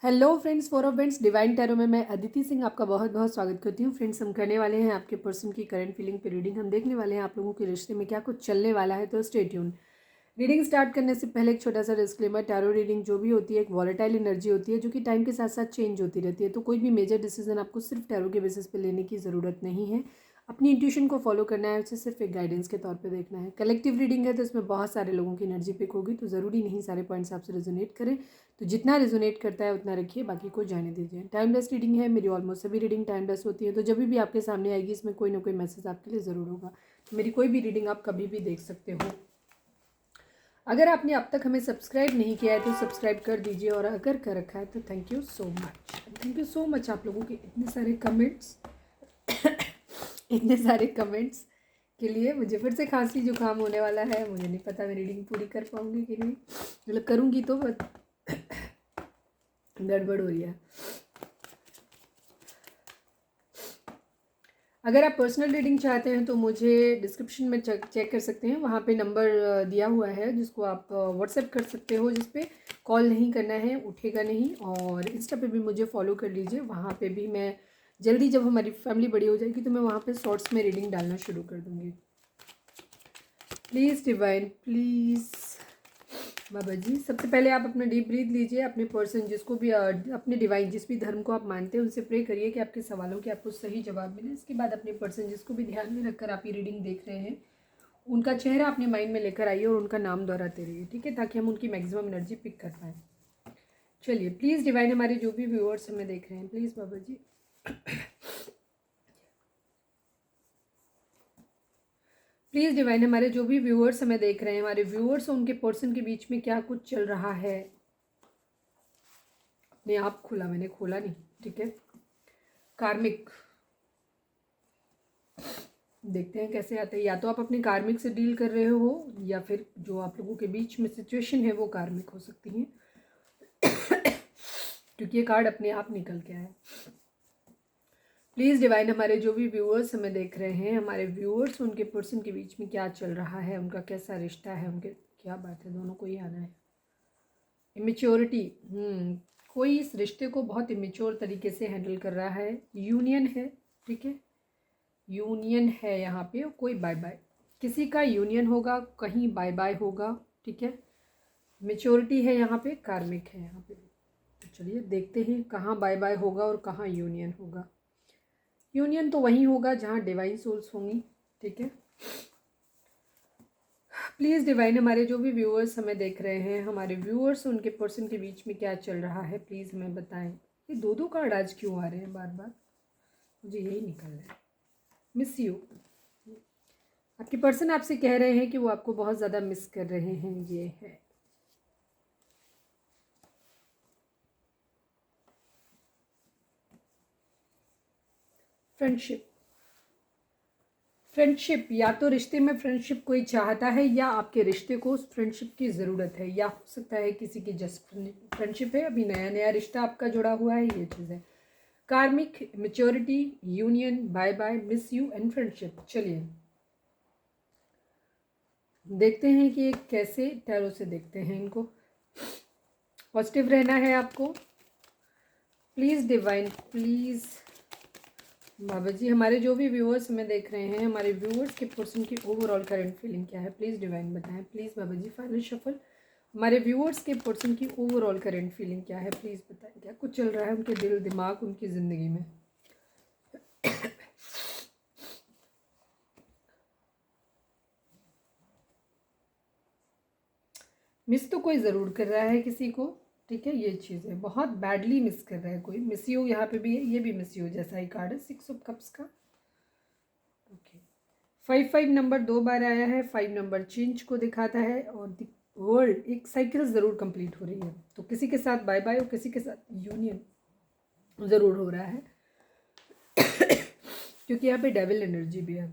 Hello friends, for friends divine tarot में मैं अदिति सिंह आपका बहुत बहुत स्वागत करती हूँ। फ्रेंड्स, हम करने वाले हैं आपके पर्सन की करंट फीलिंग पे रीडिंग। हम देखने वाले हैं आप लोगों के रिश्ते में क्या कुछ चलने वाला है, तो स्टे ट्यून। रीडिंग स्टार्ट करने से पहले एक छोटा सा डिस्क्लेमर, टैरो रीडिंग जो भी होती है एक वॉलेटाइल एनर्जी होती है जो कि टाइम के साथ साथ चेंज होती रहती है। तो कोई भी मेजर डिसीजन आपको सिर्फ टैरो के बेसिस पे लेने की ज़रूरत नहीं है। अपनी इंट्यूशन को फॉलो करना है, उसे सिर्फ एक गाइडेंस के तौर पे देखना है। कलेक्टिव रीडिंग है तो इसमें बहुत सारे लोगों की एनर्जी पिक होगी, तो ज़रूरी नहीं सारे पॉइंट्स आपसे रेजोनेट करें। तो जितना रेजोनेट करता है उतना रखिए, बाकी को जाने दीजिए। टाइमलेस रीडिंग है, मेरी ऑलमोस्ट सभी रीडिंग टाइमलेस होती है, तो जब भी आपके सामने आएगी इसमें कोई ना कोई मैसेज आपके लिए ज़रूर होगा। तो मेरी कोई भी रीडिंग आप कभी भी देख सकते हो। अगर आपने अब तक हमें सब्सक्राइब नहीं किया है तो सब्सक्राइब कर दीजिए, और अगर कर रखा है तो thank you so much. Thank you so much आप लोगों के इतने सारे कमेंट्स इतने सारे कमेंट्स के लिए। मुझे फिर से खांसी जुकाम होने वाला है, मुझे नहीं पता मैं रीडिंग पूरी कर पाऊँगी कि नहीं, मतलब करूँगी तो गड़बड़ हो रही है। अगर आप पर्सनल रीडिंग चाहते हैं तो मुझे डिस्क्रिप्शन में चेक कर सकते हैं, वहाँ पे नंबर दिया हुआ है जिसको आप व्हाट्सएप कर सकते हो, जिस पे कॉल नहीं करना है, उठेगा नहीं। और इंस्टा पे भी मुझे फॉलो कर लीजिए, वहाँ पे भी मैं जल्दी जब हमारी फैमिली बड़ी हो जाएगी तो मैं वहाँ पे शॉर्ट्स में रीडिंग डालना शुरू कर दूँगी। प्लीज़ डिवाइन, प्लीज़ बाबा जी, सबसे पहले आप अपना डीप ब्रीथ लीजिए। अपने पर्सन जिसको भी अपने डिवाइन जिस भी धर्म को आप मानते हैं उनसे प्रे करिए कि आपके सवालों के आपको सही जवाब मिले। इसके बाद अपने पर्सन जिसको भी ध्यान में रखकर आप ये रीडिंग देख रहे हैं उनका चेहरा अपने माइंड में लेकर आइए और उनका नाम दोहराते रहिए, ठीक है, ताकि हम उनकी मैक्सिमम एनर्जी पिक कर पाएँ। चलिए, प्लीज़ डिवाइन, हमारे जो भी व्यूअर्स हमें देख रहे हैं, please Baba ji please divine, हमारे जो भी व्यूअर्स हमें देख रहे हैं, हमारे व्यूअर्स और उनके पर्सन के बीच में क्या कुछ चल रहा है। अपने आप खुला, मैंने खोला नहीं, ठीक है। कार्मिक, देखते हैं कैसे आते हैं। या तो आप अपने कार्मिक से डील कर रहे हो या फिर जो आप लोगों के बीच में सिचुएशन है वो कार्मिक हो सकती है क्योंकि ये कार्ड अपने आप निकल के आया। प्लीज़ डिवाइन, हमारे जो भी व्यूअर्स हमें देख रहे हैं, हमारे व्यूअर्स उनके पर्सन के बीच में क्या चल रहा है, उनका कैसा रिश्ता है, उनके क्या बात है, दोनों को ही आना है। इमेच्योरिटी, कोई इस रिश्ते को बहुत इमेच्योर तरीके से हैंडल कर रहा है। यूनियन है, ठीक है, यूनियन है यहाँ पे। कोई बाय बाय, किसी का यूनियन होगा, कहीं बाय बाय होगा, ठीक है। मेच्योरिटी है यहाँ पे, कार्मिक है यहाँ पे। तो चलिए देखते हैं कहाँ बाय बाय होगा और कहाँ यूनियन होगा। यूनियन तो वहीं होगा जहाँ डिवाइन सोल्स होंगी, ठीक है। प्लीज़ डिवाइन, हमारे जो भी व्यूअर्स हमें देख रहे हैं, हमारे व्यूअर्स उनके पर्सन के बीच में क्या चल रहा है, प्लीज़ हमें बताएं। ये दो दो कार्ड आज क्यों आ रहे हैं बार बार, मुझे यही निकल रहा है। मिस यू, आपके पर्सन आपसे कह रहे हैं कि वो आपको बहुत ज़्यादा मिस कर रहे हैं, ये है। फ्रेंडशिप, फ्रेंडशिप, या तो रिश्ते में फ्रेंडशिप कोई चाहता है या आपके रिश्ते को उस फ्रेंडशिप की ज़रूरत है, या हो सकता है किसी की जस्ट फ्रेंडशिप है, अभी नया नया रिश्ता आपका जुड़ा हुआ है, ये चीज़ है। Karmic, maturity, union, bye bye, miss you and friendship. चलिए देखते हैं कि कैसे टैरो से देखते हैं इनको। पॉजिटिव रहना है आपको, प्लीज़ डिवाइन, प्लीज़ बाबा जी, हमारे जो भी व्यूअर्स हमें देख रहे हैं, हमारे व्यूअर्स के पर्सन की ओवरऑल करंट फीलिंग क्या है, प्लीज़ डिवाइन बताएं। Please Baba ji, final shuffle, हमारे व्यूअर्स के पर्सन की ओवरऑल करंट फीलिंग क्या है, प्लीज़ बताएं। क्या कुछ चल रहा है उनके दिल दिमाग उनकी ज़िंदगी में। मिस तो कोई ज़रूर कर रहा है किसी को, ठीक है, ये चीज़ है। बहुत बैडली मिस कर रहा है कोई। मिस यू यहाँ पे भी है, ये भी मिस यू जैसा ही कार्ड है, 6 ऑफ कप्स का। ओके, 5 नंबर 2 बार आया है। 5 नंबर चेंज को दिखाता है और वर्ल्ड एक साइकिल ज़रूर कंप्लीट हो रही है। तो किसी के साथ बाय बाय और किसी के साथ यूनियन ज़रूर हो रहा है क्योंकि यहाँ पे डेविल एनर्जी भी है,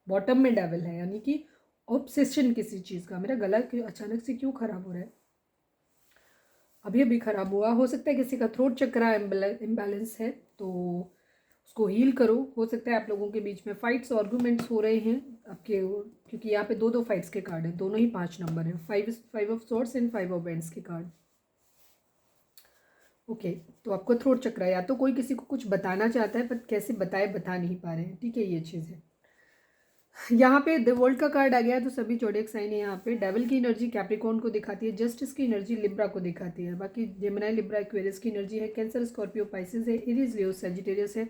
बॉटम में डेविल है, यानी कि ऑब्सेशन किसी चीज़ का। मेरा गला अचानक से क्यों ख़राब हो रहा है, अभी अभी ख़राब हुआ। हो सकता है किसी का थ्रोट चक्रा इम्बैलेंस है, तो उसको हील करो। हो सकता है आप लोगों के बीच में फाइट्स आर्गूमेंट्स हो रहे हैं आपके, क्योंकि यहाँ पे दो दो फाइट्स के कार्ड हैं, दोनों ही 5 नंबर हैं। 5 of swords and 5 of vends के कार्ड। ओके, तो आपको थ्रोट चक्र है, या तो कोई किसी को कुछ बताना चाहता है पर कैसे बताए बता नहीं पा रहे हैं, ठीक है, ये चीज़ है। यहाँ पे द वर्ल्ड का कार्ड आ गया, तो सभी जोडिएक साइन है। यहाँ पे डेविल की एनर्जी कैप्रिकॉर्न को दिखाती है, जस्टिस की एनर्जी लिब्रा को दिखाती है, बाकी जेमिनी लिब्रा एक्वेरियस की एनर्जी है, कैंसर स्कॉर्पियो पाइसिस है, एरीज लियो सजिटेरियस है,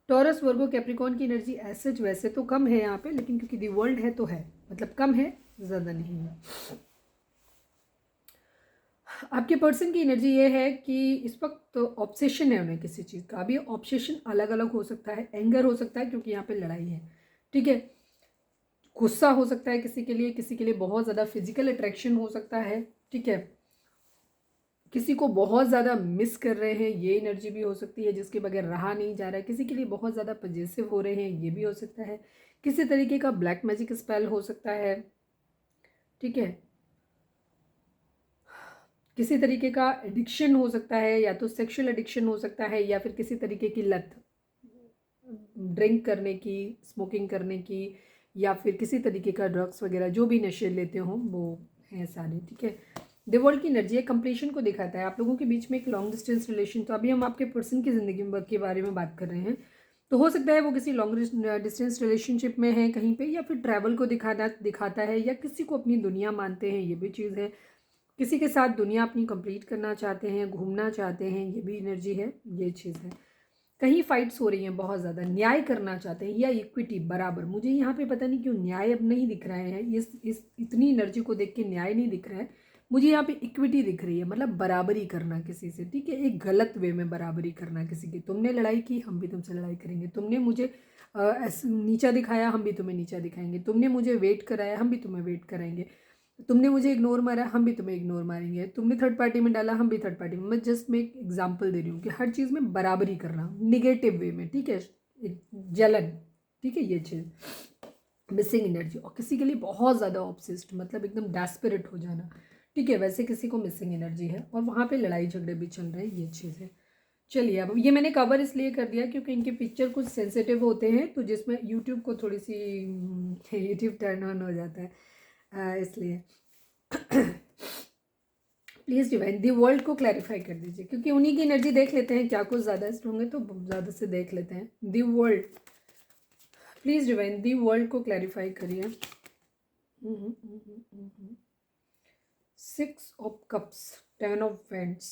टॉरस वर्गो कैप्रिकॉर्न की एनर्जी एसच वैसे तो कम है यहाँ पे, लेकिन क्योंकि दी वर्ल्ड है तो है, मतलब कम है, ज़्यादा नहीं है। आपके पर्सन की एनर्जी ये है कि इस वक्त तो ऑब्सेशन है उन्हें किसी चीज़ का। अभी ऑब्सेशन अलग अलग हो सकता है, एंगर हो सकता है क्योंकि यहाँ पे लड़ाई है, ठीक है, गुस्सा हो सकता है किसी के लिए बहुत ज़्यादा फिजिकल अट्रैक्शन हो सकता है, ठीक है, किसी को बहुत ज़्यादा मिस कर रहे हैं, ये एनर्जी भी हो सकती है, जिसके बगैर रहा नहीं जा रहा है, किसी के लिए बहुत ज़्यादा पजेसिव हो रहे हैं, ये भी हो सकता है, किसी तरीके का ब्लैक मैजिक स्पेल हो सकता है, ठीक है, किसी तरीके का एडिक्शन हो सकता है, या तो सेक्सुअल एडिक्शन हो सकता है, या फिर किसी तरीके की लत, ड्रिंक करने की, स्मोकिंग करने की, या फिर किसी तरीके का ड्रग्स वगैरह जो भी नशे लेते हों वो हैं सारे, ठीक है। द वर्ल्ड की एनर्जी है कंप्लीशन को दिखाता है, आप लोगों के बीच में एक लॉन्ग डिस्टेंस रिलेशन, तो अभी हम आपके पर्सन की ज़िंदगी के बारे में बात कर रहे हैं, तो हो सकता है वो किसी लॉन्ग डिस्टेंस रिलेशनशिप में है कहीं पे, या फिर ट्रैवल को दिखाता है, या किसी को अपनी दुनिया मानते हैं, ये भी चीज़ है, किसी के साथ दुनिया अपनी कंप्लीट करना चाहते हैं, घूमना चाहते हैं, ये भी एनर्जी है, ये चीज़ है। कहीं फाइट्स हो रही हैं बहुत ज़्यादा, न्याय करना चाहते हैं या इक्विटी बराबर, मुझे यहाँ पे पता नहीं क्यों न्याय अब नहीं दिख रहे हैं, इस इतनी एनर्जी को देख के न्याय नहीं दिख रहा है मुझे, यहाँ पे इक्विटी दिख रही है, मतलब बराबरी करना किसी से, ठीक है, एक गलत वे में बराबरी करना किसी की, तुमने लड़ाई की हम भी तुमसे लड़ाई करेंगे, तुमने मुझे नीचा दिखाया हम भी तुम्हें नीचा दिखाएंगे, तुमने मुझे वेट कराया हम भी तुम्हें वेट कराएंगे, तुमने मुझे इग्नोर मारा हम भी तुम्हें इग्नोर मारेंगे, तुमने थर्ड पार्टी में डाला हम भी थर्ड पार्टी में, मैं जस्ट मैं एक एग्जांपल दे रही हूँ कि हर चीज़ में बराबरी करना निगेटिव वे में, ठीक है, एक जलन, ठीक है, ये चीज़ मिसिंग एनर्जी, और किसी के लिए बहुत ज़्यादा ऑब्सेस्ड, मतलब एकदम डेस्परेट हो जाना, ठीक है, वैसे किसी को मिसिंग एनर्जी है, और वहाँ पे लड़ाई झगड़े भी चल रहे हैं, ये चीज़ है। चलिए, अब ये मैंने कवर इसलिए कर दिया क्योंकि इनके पिक्चर कुछ सेंसिटिव होते हैं, तो जिसमें यूट्यूब को थोड़ी सी यूट्यूब टर्न ऑन हो जाता है, इसलिए प्लीज़ डिवाइन दी वर्ल्ड को क्लैरिफाई कर दीजिए, क्योंकि उन्हीं की एनर्जी देख लेते हैं, क्या कुछ ज़्यादा स्ट्रॉन्ग है तो ज़्यादा से देख लेते हैं। The world, please divine the world को क्लैरिफाई करिए। 6 ऑफ कप्स, 10 ऑफ वेंट्स,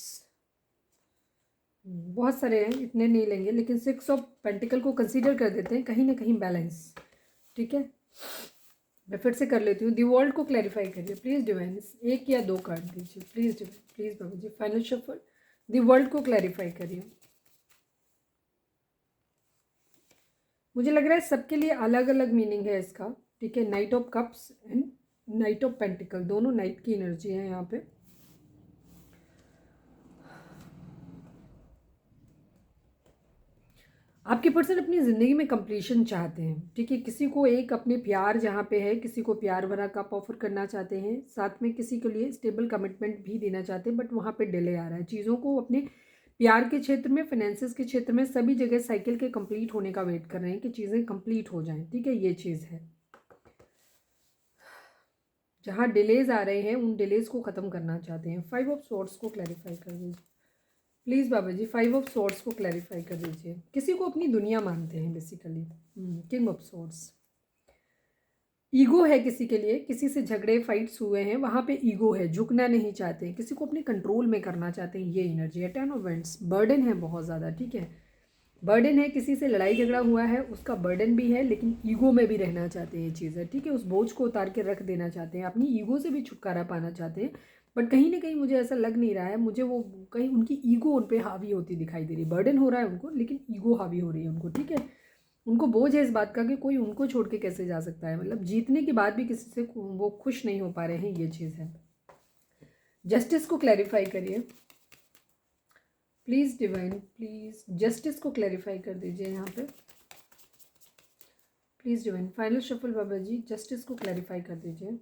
बहुत सारे हैं, इतने नहीं लेंगे, लेकिन 6 ऑफ पेंटिकल को कंसीडर कर देते हैं, कहीं ना कहीं बैलेंस, ठीक है, मैं फिर से कर लेती हूँ। दी वर्ल्ड को क्लैरिफाई करिए प्लीज़ डिवाइन, एक या दो कार्ड दीजिए please divine, please Baba ji, final shuffle, the world को क्लैरिफाई करिए। मुझे लग रहा है सबके लिए अलग अलग मीनिंग है इसका, ठीक है, night of cups and night of pentacle, दोनों नाइट की एनर्जी है यहाँ पे। आपके पर्सन अपनी ज़िंदगी में कंप्लीशन चाहते हैं, ठीक है, किसी को एक अपने प्यार जहाँ पे है, किसी को प्यार भरा कप ऑफर करना चाहते हैं, साथ में किसी के लिए स्टेबल कमिटमेंट भी देना चाहते हैं, बट वहाँ पे डिले आ रहा है, चीज़ों को अपने प्यार के क्षेत्र में, फाइनेंसिस के क्षेत्र में, सभी जगह साइकिल के कंप्लीट होने का वेट कर रहे हैं कि चीज़ें कंप्लीट हो जाएं, ठीक है, ये चीज़ है। जहाँ डिलेज आ रहे हैं उन डिलेज को ख़त्म करना चाहते हैं। 5 ऑफ सोर्ड्स को क्लैरिफाई कर दीजिए please Baba ji, 5 of swords को क्लैरिफाई कर दीजिए। किसी को अपनी दुनिया मानते हैं basically. King of swords, ego है किसी के लिए, किसी से झगड़े फाइट्स हुए हैं, वहाँ पे ईगो है, झुकना नहीं चाहते, किसी को अपने कंट्रोल में करना चाहते हैं, ये एनर्जी है। 10 ऑफ वेंट्स, बर्डन है बहुत ज़्यादा, ठीक है, बर्डन है, किसी से लड़ाई झगड़ा हुआ है उसका बर्डन भी है, लेकिन ईगो में भी रहना चाहते हैं, ये चीज़ है, ठीक है, उस बोझ को उतार के रख देना चाहते हैं, अपनी ईगो से भी छुटकारा पाना चाहते हैं, बट कहीं ना कहीं मुझे ऐसा लग नहीं रहा है, मुझे वो कहीं उनकी ईगो उन पर हावी होती दिखाई दे रही है, बर्डन हो रहा है उनको लेकिन ईगो हावी हो रही है उनको, ठीक है, उनको बोझ है इस बात का कि कोई उनको छोड़ के कैसे जा सकता है, मतलब जीतने के बाद भी किसी से वो खुश नहीं हो पा रहे हैं, ये चीज़ है। जस्टिस को क्लैरिफाई करिए प्लीज़ डिवाइन, प्लीज़ जस्टिस को क्लैरिफाई कर दीजिए यहाँ पे please divine. Final shuffle Baba ji, justice को क्लैरिफाई कर दीजिए।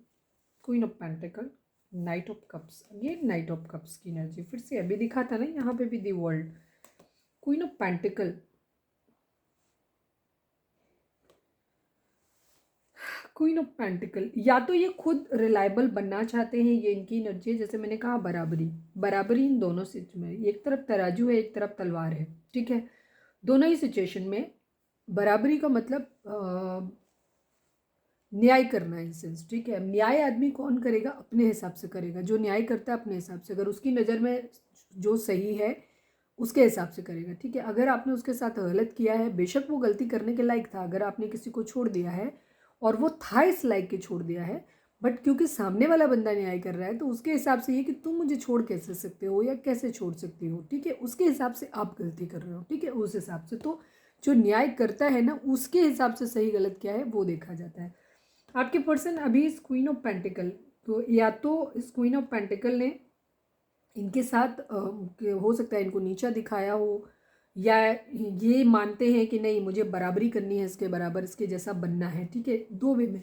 Queen of pentacle, knight of cups, again knight of cups की एनर्जी फिर से अभी दिखा था ना, यहाँ पे भी the world, queen of pentacle, queen of pentacle, या तो ये खुद रिलायबल बनना चाहते हैं, ये इनकी एनर्जी है। जैसे मैंने कहा बराबरी, बराबरी इन दोनों सिच में, एक तरफ तराजू है एक तरफ तलवार है, ठीक है। दोनों ही सिचुएशन में बराबरी का मतलब न्याय करना इन सेंस, ठीक है। न्याय आदमी कौन करेगा? अपने हिसाब से करेगा। जो न्याय करता है अपने हिसाब से, अगर उसकी नज़र में जो सही है उसके हिसाब से करेगा, ठीक है। अगर आपने उसके साथ गलत किया है, बेशक वो गलती करने के लायक था, अगर आपने किसी को छोड़ दिया है और वो था इस लायक के छोड़ दिया है, बट क्योंकि सामने वाला बंदा न्याय कर रहा है तो उसके हिसाब से ये कि तुम मुझे छोड़ कैसे सकते हो या कैसे छोड़ सकती हो, ठीक है, उसके हिसाब से आप गलती कर रहे हो, ठीक है। उस हिसाब से तो जो न्याय करता है ना, उसके हिसाब से सही गलत क्या है वो देखा जाता है। आपके पर्सन अभी इस क्वीन ऑफ पेंटिकल, तो या तो इस क्वीन ऑफ पेंटिकल ने इनके साथ हो सकता है इनको नीचा दिखाया हो, या ये मानते हैं कि नहीं मुझे बराबरी करनी है, इसके बराबर इसके जैसा बनना है, ठीक है। दो वे में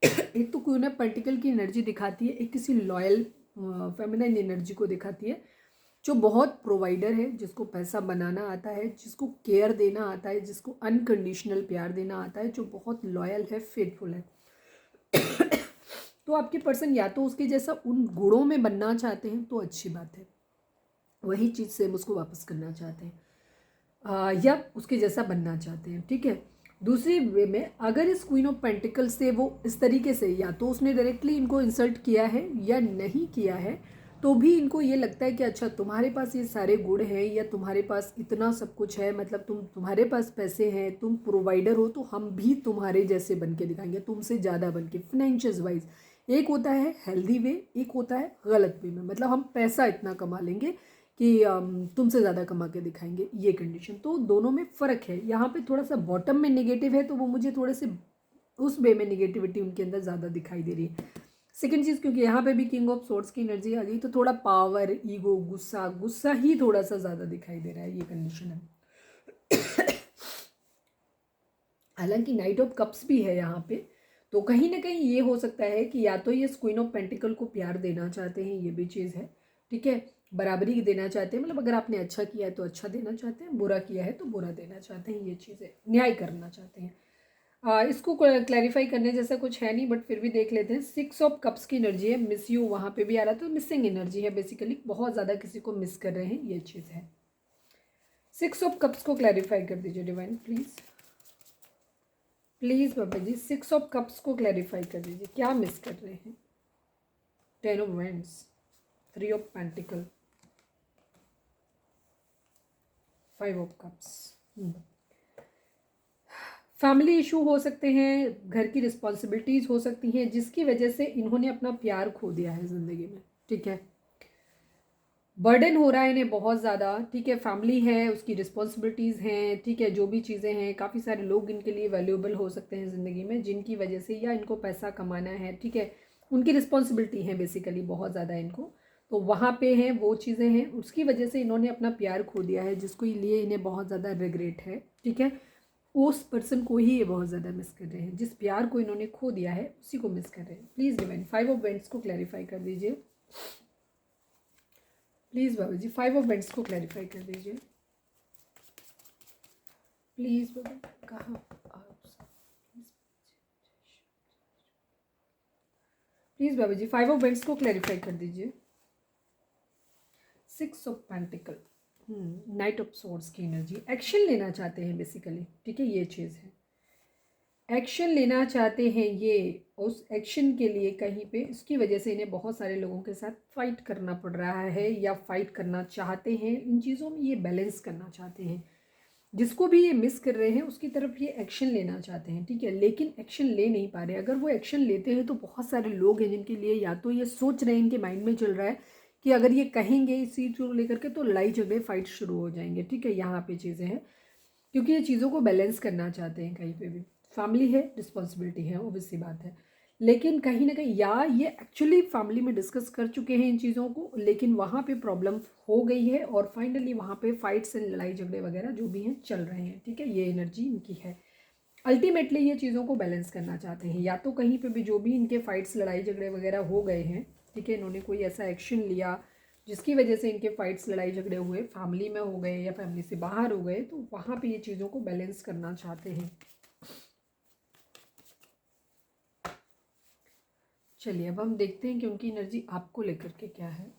एक तो क्वीन ऑफ पेंटिकल की एनर्जी दिखाती है, एक किसी लॉयल फेमिनाइन एनर्जी को दिखाती है, जो बहुत प्रोवाइडर है, जिसको पैसा बनाना आता है, जिसको केयर देना आता है, जिसको अनकंडीशनल प्यार देना आता है, जो बहुत लॉयल है, फेथफुल है। तो आपके पर्सन या तो उसके जैसा उन गुणों में बनना चाहते हैं तो अच्छी बात है, वही चीज़ सेम उसको वापस करना चाहते हैं, या उसके जैसा बनना चाहते हैं, ठीक है। दूसरी वे में अगर इस क्वीन ऑफ पेंटिकल से वो इस तरीके से, या तो उसने डायरेक्टली इनको इंसल्ट किया है या नहीं किया है, तो भी इनको ये लगता है कि अच्छा तुम्हारे पास ये सारे गुण हैं या तुम्हारे पास इतना सब कुछ है, मतलब तुम्हारे पास पैसे हैं, तुम प्रोवाइडर हो, तो हम भी तुम्हारे जैसे बन के दिखाएंगे, तुमसे ज़्यादा बन के, फाइनेंशियल वाइज। एक होता है हेल्दी वे, एक होता है गलत वे में, मतलब हम पैसा इतना कमा लेंगे कि तुमसे ज़्यादा कमा के दिखाएंगे, ये कंडीशन। तो दोनों में फ़र्क है। यहाँ पे थोड़ा सा बॉटम में नेगेटिव है, तो वो मुझे थोड़े से उस वे में नेगेटिविटी उनके अंदर ज़्यादा दिखाई दे रही है। सेकेंड चीज़, क्योंकि यहाँ पे भी किंग ऑफ सोर्ड्स की एनर्जी आ गई, तो थोड़ा पावर, ईगो, गुस्सा, गुस्सा ही थोड़ा सा ज़्यादा दिखाई दे रहा है, ये कंडीशन है। हालांकि नाइट ऑफ कप्स भी है यहाँ पे, तो कहीं ना कहीं ये हो सकता है कि या तो ये क्वीन ऑफ पेंटिकल को प्यार देना चाहते हैं, ये भी चीज़ है, ठीक है। बराबरी देना चाहते हैं, मतलब अगर आपने अच्छा किया है तो अच्छा देना चाहते हैं, बुरा किया है तो बुरा देना चाहते हैं, ये चीज़ है, न्याय करना चाहते हैं। इसको क्लैरिफाई करने जैसा कुछ है नहीं, बट फिर भी देख लेते हैं। 6 ऑफ कप्स की एनर्जी है, मिस यू वहाँ पे भी आ रहा था, तो मिसिंग एनर्जी है बेसिकली, बहुत ज़्यादा किसी को मिस कर रहे हैं, ये चीज़ है। 6 ऑफ कप्स को क्लैरिफाई कर दीजिए divine please, please Baba ji. 6 of cups को क्लैरिफाई कर दीजिए, क्या मिस कर रहे हैं? 10 of wands, 3 of pentacle, 5 of cups. Family issue हो सकते हैं, घर की रिस्पॉन्सिबिलिटीज़ हो सकती हैं, जिसकी वजह से इन्होंने अपना प्यार खो दिया है ज़िंदगी में, ठीक है। बर्डन हो रहा है इन्हें बहुत ज़्यादा, ठीक है। फैमिली है, उसकी रिस्पॉन्सिबिलिटीज़ हैं, ठीक है, जो भी चीज़ें हैं, काफ़ी सारे लोग इनके लिए वैल्यूएबल हो सकते हैं ज़िंदगी में, जिनकी वजह से, या इनको पैसा कमाना है, ठीक है, उनकी रिस्पॉन्सिबिलिटी है बेसिकली बहुत ज़्यादा इनको, तो वहाँ पे हैं वो चीज़ें हैं, उसकी वजह से इन्होंने अपना प्यार खो दिया है, जिसको लिए इन्हें बहुत ज़्यादा रिग्रेट है, ठीक है। उस पर्सन को ही ये बहुत ज़्यादा मिस कर रहे हैं, जिस प्यार को इन्होंने खो दिया है उसी को मिस कर रहे हैं। प्लीज़ डिवाइन 5 ऑफ वेंट्स को क्लैरिफाई कर दीजिए, please Baba ji. 5 of wands को क्लैरिफाई कर दीजिए प्लीज़ बाबा। कहाँ please Baba ji, 5 of wands को क्लैरिफाई कर दीजिए। 6 of pentacle, knight of swords की एनर्जी, एक्शन लेना चाहते हैं बेसिकली, ठीक है, ये चीज़ है, एक्शन लेना चाहते हैं ये। उस एक्शन के लिए कहीं पे इसकी वजह से इन्हें बहुत सारे लोगों के साथ फाइट करना पड़ रहा है, या फाइट करना चाहते हैं, इन चीज़ों में ये बैलेंस करना चाहते हैं, जिसको भी ये मिस कर रहे हैं उसकी तरफ ये एक्शन लेना चाहते हैं, ठीक है, लेकिन एक्शन ले नहीं पा रहे। अगर वो एक्शन लेते हैं तो बहुत सारे लोग हैं जिनके लिए, या तो ये सोच रहे हैं, इनके माइंड में चल रहा है कि अगर ये कहेंगे इस चीज़ को लेकर के तो लड़ाई झगड़े फाइट शुरू हो जाएंगे, ठीक है, यहाँ पे चीज़ें हैं, क्योंकि ये चीज़ों को बैलेंस करना चाहते हैं। कहीं पे भी फैमिली है, रिस्पॉन्सिबिलिटी है, ऑब्वियस सी बात है, लेकिन कहीं ना कहीं, या ये एक्चुअली फैमिली में डिस्कस कर चुके हैं इन चीज़ों को, लेकिन वहाँ पे प्रॉब्लम हो गई है और फाइनली वहाँ पे फाइट्स एंड लड़ाई झगड़े वगैरह जो भी हैं चल रहे हैं, ठीक है, ये एनर्जी इनकी है। अल्टीमेटली ये चीज़ों को बैलेंस करना चाहते हैं, या तो कहीं पे भी जो भी इनके फाइट्स लड़ाई झगड़े वगैरह हो गए हैं, ठीक है, इन्होंने कोई ऐसा एक्शन लिया जिसकी वजह से इनके फाइट्स लड़ाई झगड़े हुए, फैमिली में हो गए या फैमिली से बाहर हो गए, तो वहाँ पे ये चीज़ों को बैलेंस करना चाहते हैं। चलिए अब हम देखते हैं कि उनकी एनर्जी आपको लेकर के क्या है।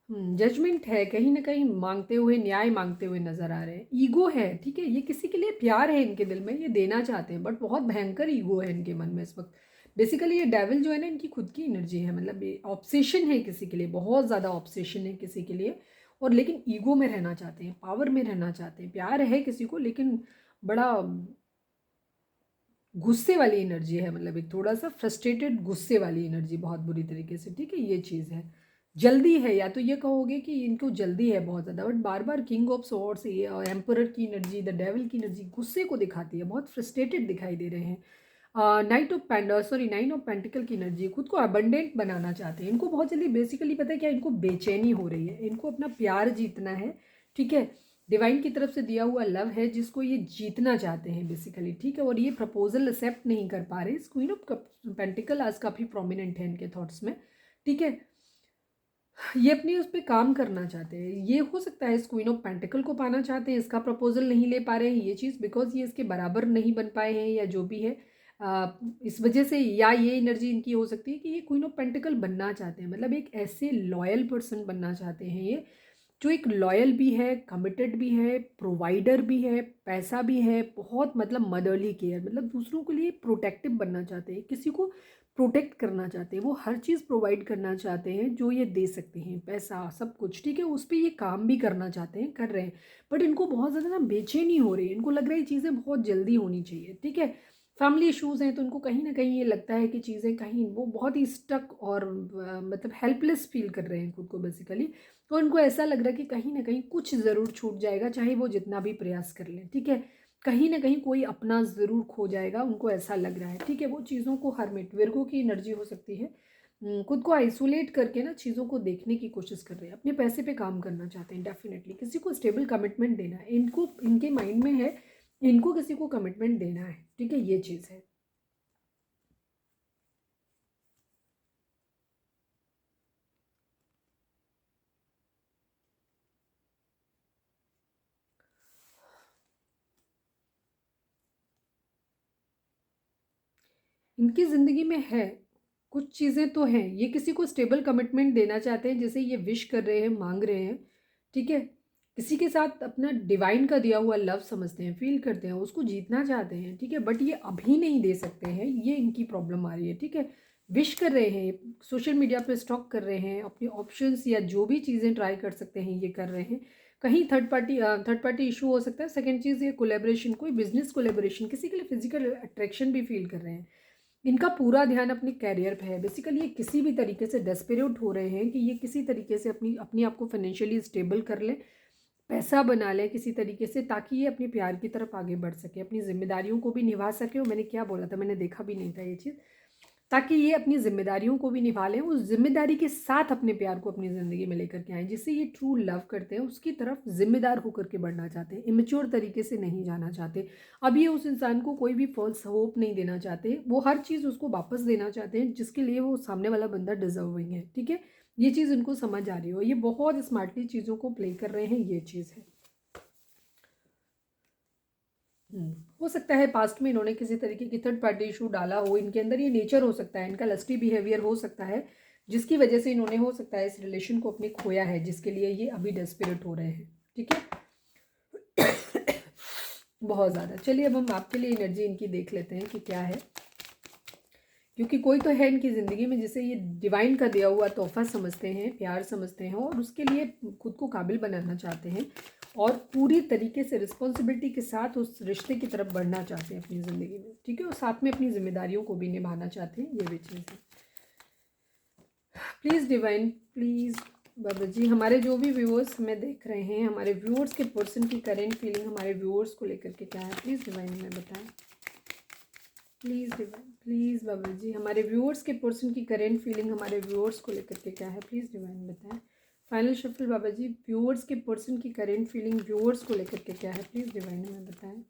जजमेंट है, कहीं ना कहीं मांगते हुए, न्याय मांगते हुए नजर आ रहे हैं। ईगो है, ठीक है, ये किसी के लिए प्यार है इनके दिल में, ये देना चाहते हैं, बट बहुत भयंकर ईगो है इनके मन में इस वक्त। बेसिकली ये डेविल जो है ना, इनकी खुद की एनर्जी है, मतलब ये ऑब्सेशन है किसी के लिए, बहुत ज़्यादा ऑब्सेशन है किसी के लिए। और लेकिन ईगो में रहना चाहते हैं, पावर में रहना चाहते हैं, प्यार है किसी को लेकिन बड़ा गुस्से वाली एनर्जी है, मतलब एक थोड़ा सा फ्रस्ट्रेटेड गुस्से वाली एनर्जी, बहुत बुरी तरीके से, ठीक है, ये चीज़ है। जल्दी है, या तो ये कहोगे कि इनको जल्दी है बहुत ज़्यादा, but bar bar king of swords ये और एम्परर की एनर्जी, द डेविल की एनर्जी गुस्से को दिखाती है, बहुत फ्रस्ट्रेटेड दिखाई दे रहे हैं। नाइन ऑफ पेंटिकल की एनर्जी, खुद को अबंडेंट बनाना चाहते हैं, इनको बहुत जल्दी, बेसिकली पता है क्या, इनको बेचैनी हो रही है, इनको अपना प्यार जीतना है, ठीक है। डिवाइन की तरफ से दिया हुआ लव है जिसको ये जीतना चाहते हैं बेसिकली, ठीक है, और ये प्रपोजल एक्सेप्ट नहीं कर पा रहे। क्वीन ऑफ पेंटिकल आज काफ़ी प्रोमिनेंट है इनके थॉट्स में, ठीक है। ये अपनी उस पर काम करना चाहते हैं, ये हो सकता है इस क्वीन ऑफ पेंटिकल को पाना चाहते हैं, इसका प्रपोजल नहीं ले पा रहे हैं, ये चीज़ बिकॉज ये इसके बराबर नहीं बन पाए हैं, या जो भी है इस वजह से, या ये एनर्जी इनकी हो सकती है कि ये क्वीन ऑफ पेंटिकल बनना चाहते हैं, मतलब एक ऐसे लॉयल पर्सन बनना चाहते हैं ये, जो एक लॉयल भी है, कमिटेड भी है, प्रोवाइडर भी है, पैसा भी है, बहुत मतलब मदरली केयर, मतलब दूसरों के लिए प्रोटेक्टिव बनना चाहते हैं, किसी को प्रोटेक्ट करना चाहते हैं, वो हर चीज़ प्रोवाइड करना चाहते हैं जो ये दे सकते हैं, पैसा सब कुछ, ठीक है, उस पर ये काम भी करना चाहते हैं, कर रहे हैं। बट इनको बहुत ज़्यादा ना बेचैनी हो रही है, इनको लग रहा है ये चीज़ें बहुत जल्दी होनी चाहिए, ठीक है। फैमिली इश्यूज़ हैं तो उनको कहीं ना कहीं ये लगता है कि चीज़ें कहीं, वो बहुत ही स्टक और मतलब हेल्पलेस फील कर रहे हैं खुद को बेसिकली। तो उनको ऐसा लग रहा है कि कहीं ना कहीं कुछ ज़रूर छूट जाएगा, चाहे वो जितना भी प्रयास कर लें, ठीक है, कहीं ना कहीं कोई अपना ज़रूर खो जाएगा, उनको ऐसा लग रहा है, ठीक है। वो चीज़ों को हरमिट, विर्गो की एनर्जी हो सकती है, खुद को आइसोलेट करके ना चीज़ों को देखने की कोशिश कर रहे हैं, अपने पैसे पे काम करना चाहते हैं, डेफिनेटली किसी को स्टेबल कमिटमेंट देना है इनको, इनके माइंड में है, इनको किसी को कमिटमेंट देना है, ठीक है, ये चीज़ है। इनकी ज़िंदगी में है, कुछ चीज़ें तो हैं, ये किसी को स्टेबल कमिटमेंट देना चाहते हैं, जैसे ये विश कर रहे हैं, मांग रहे हैं, ठीक है, किसी के साथ अपना डिवाइन का दिया हुआ लव समझते हैं, फील करते हैं, उसको जीतना चाहते हैं, ठीक है, बट ये अभी नहीं दे सकते हैं, ये इनकी प्रॉब्लम आ रही है, ठीक है। विश कर रहे हैं, सोशल मीडिया पे स्टॉक कर रहे हैं, अपने ऑप्शंस या जो भी चीज़ें ट्राई कर सकते हैं ये कर रहे हैं। कहीं थर्ड पार्टी इशू हो सकता है। सेकेंड चीज़, ये कोलेब्रेशन, कोई बिजनेस कोलेब्रेशन, किसी के लिए फिजिकल अट्रैक्शन भी फील कर रहे हैं। इनका पूरा ध्यान अपने कैरियर पे है, बेसिकली ये किसी भी तरीके से डेस्परेट हो रहे हैं कि ये किसी तरीके से अपनी अपनी आप को फाइनेंशियली स्टेबल कर ले, पैसा बना ले किसी तरीके से, ताकि ये अपने प्यार की तरफ आगे बढ़ सके, अपनी जिम्मेदारियों को भी निभा सके। और मैंने क्या बोला था, मैंने देखा भी नहीं था ये चीज़, ताकि ये अपनी जिम्मेदारियों को भी निभा लें, उस जिम्मेदारी के साथ अपने प्यार को अपनी ज़िंदगी में लेकर के आएँ, जिससे ये ट्रू लव करते हैं उसकी तरफ जिम्मेदार होकर के बढ़ना चाहते हैं, इमेच्योर तरीके से नहीं जाना चाहते। अब ये उस इंसान को कोई भी फॉल्स होप नहीं देना चाहते, वो हर चीज़ उसको वापस देना चाहते हैं जिसके लिए वो सामने वाला बंदा डिजर्विंग है, ठीक है। ये चीज़ इनको समझ आ रही हो, ये बहुत स्मार्टली चीज़ों को प्ले कर रहे हैं, ये चीज़ है। हो सकता है पास्ट में इन्होंने किसी तरीके की थर्ड पार्टी इशू डाला हो, इनके अंदर ये नेचर हो सकता है, इनका लस्टी बिहेवियर हो सकता है, जिसकी वजह से इन्होंने हो सकता है इस रिलेशन को अपने खोया है, जिसके लिए ये अभी डेस्परेट हो रहे हैं, ठीक है। बहुत ज़्यादा। चलिए अब हम आपके लिए एनर्जी इनकी देख लेते हैं कि क्या है, क्योंकि कोई तो है इनकी ज़िंदगी में जिसे ये डिवाइन का दिया हुआ तोहफा समझते हैं, प्यार समझते हैं, और उसके लिए खुद को काबिल बनाना चाहते हैं, और पूरी तरीके से रिस्पॉन्सिबिलिटी के साथ उस रिश्ते की तरफ बढ़ना चाहते हैं अपनी ज़िंदगी में, ठीक है, और साथ में अपनी जिम्मेदारियों को भी निभाना चाहते हैं, ये भी चीज़ है। प्लीज़ डिवाइन, प्लीज़ बाबा जी, हमारे जो भी व्यूअर्स हमें देख रहे हैं, हमारे व्यूअर्स के पर्सन की करेंट फीलिंग हमारे व्यूअर्स को लेकर के क्या है, प्लीज़ डिवाइन हमें बताएं। प्लीज़ डिवाइन, प्लीज़ बाबा जी, हमारे व्यूअर्स के पर्सन की करेंट फीलिंग हमारे व्यूअर्स को लेकर के क्या है, प्लीज़ डिवाइन बताएं। फाइनल शफल बाबा जी, व्यूअर्स के पर्सन की करेंट फीलिंग व्यूअर्स को लेकर के क्या है, प्लीज़ डिवाइन हमें बताएं।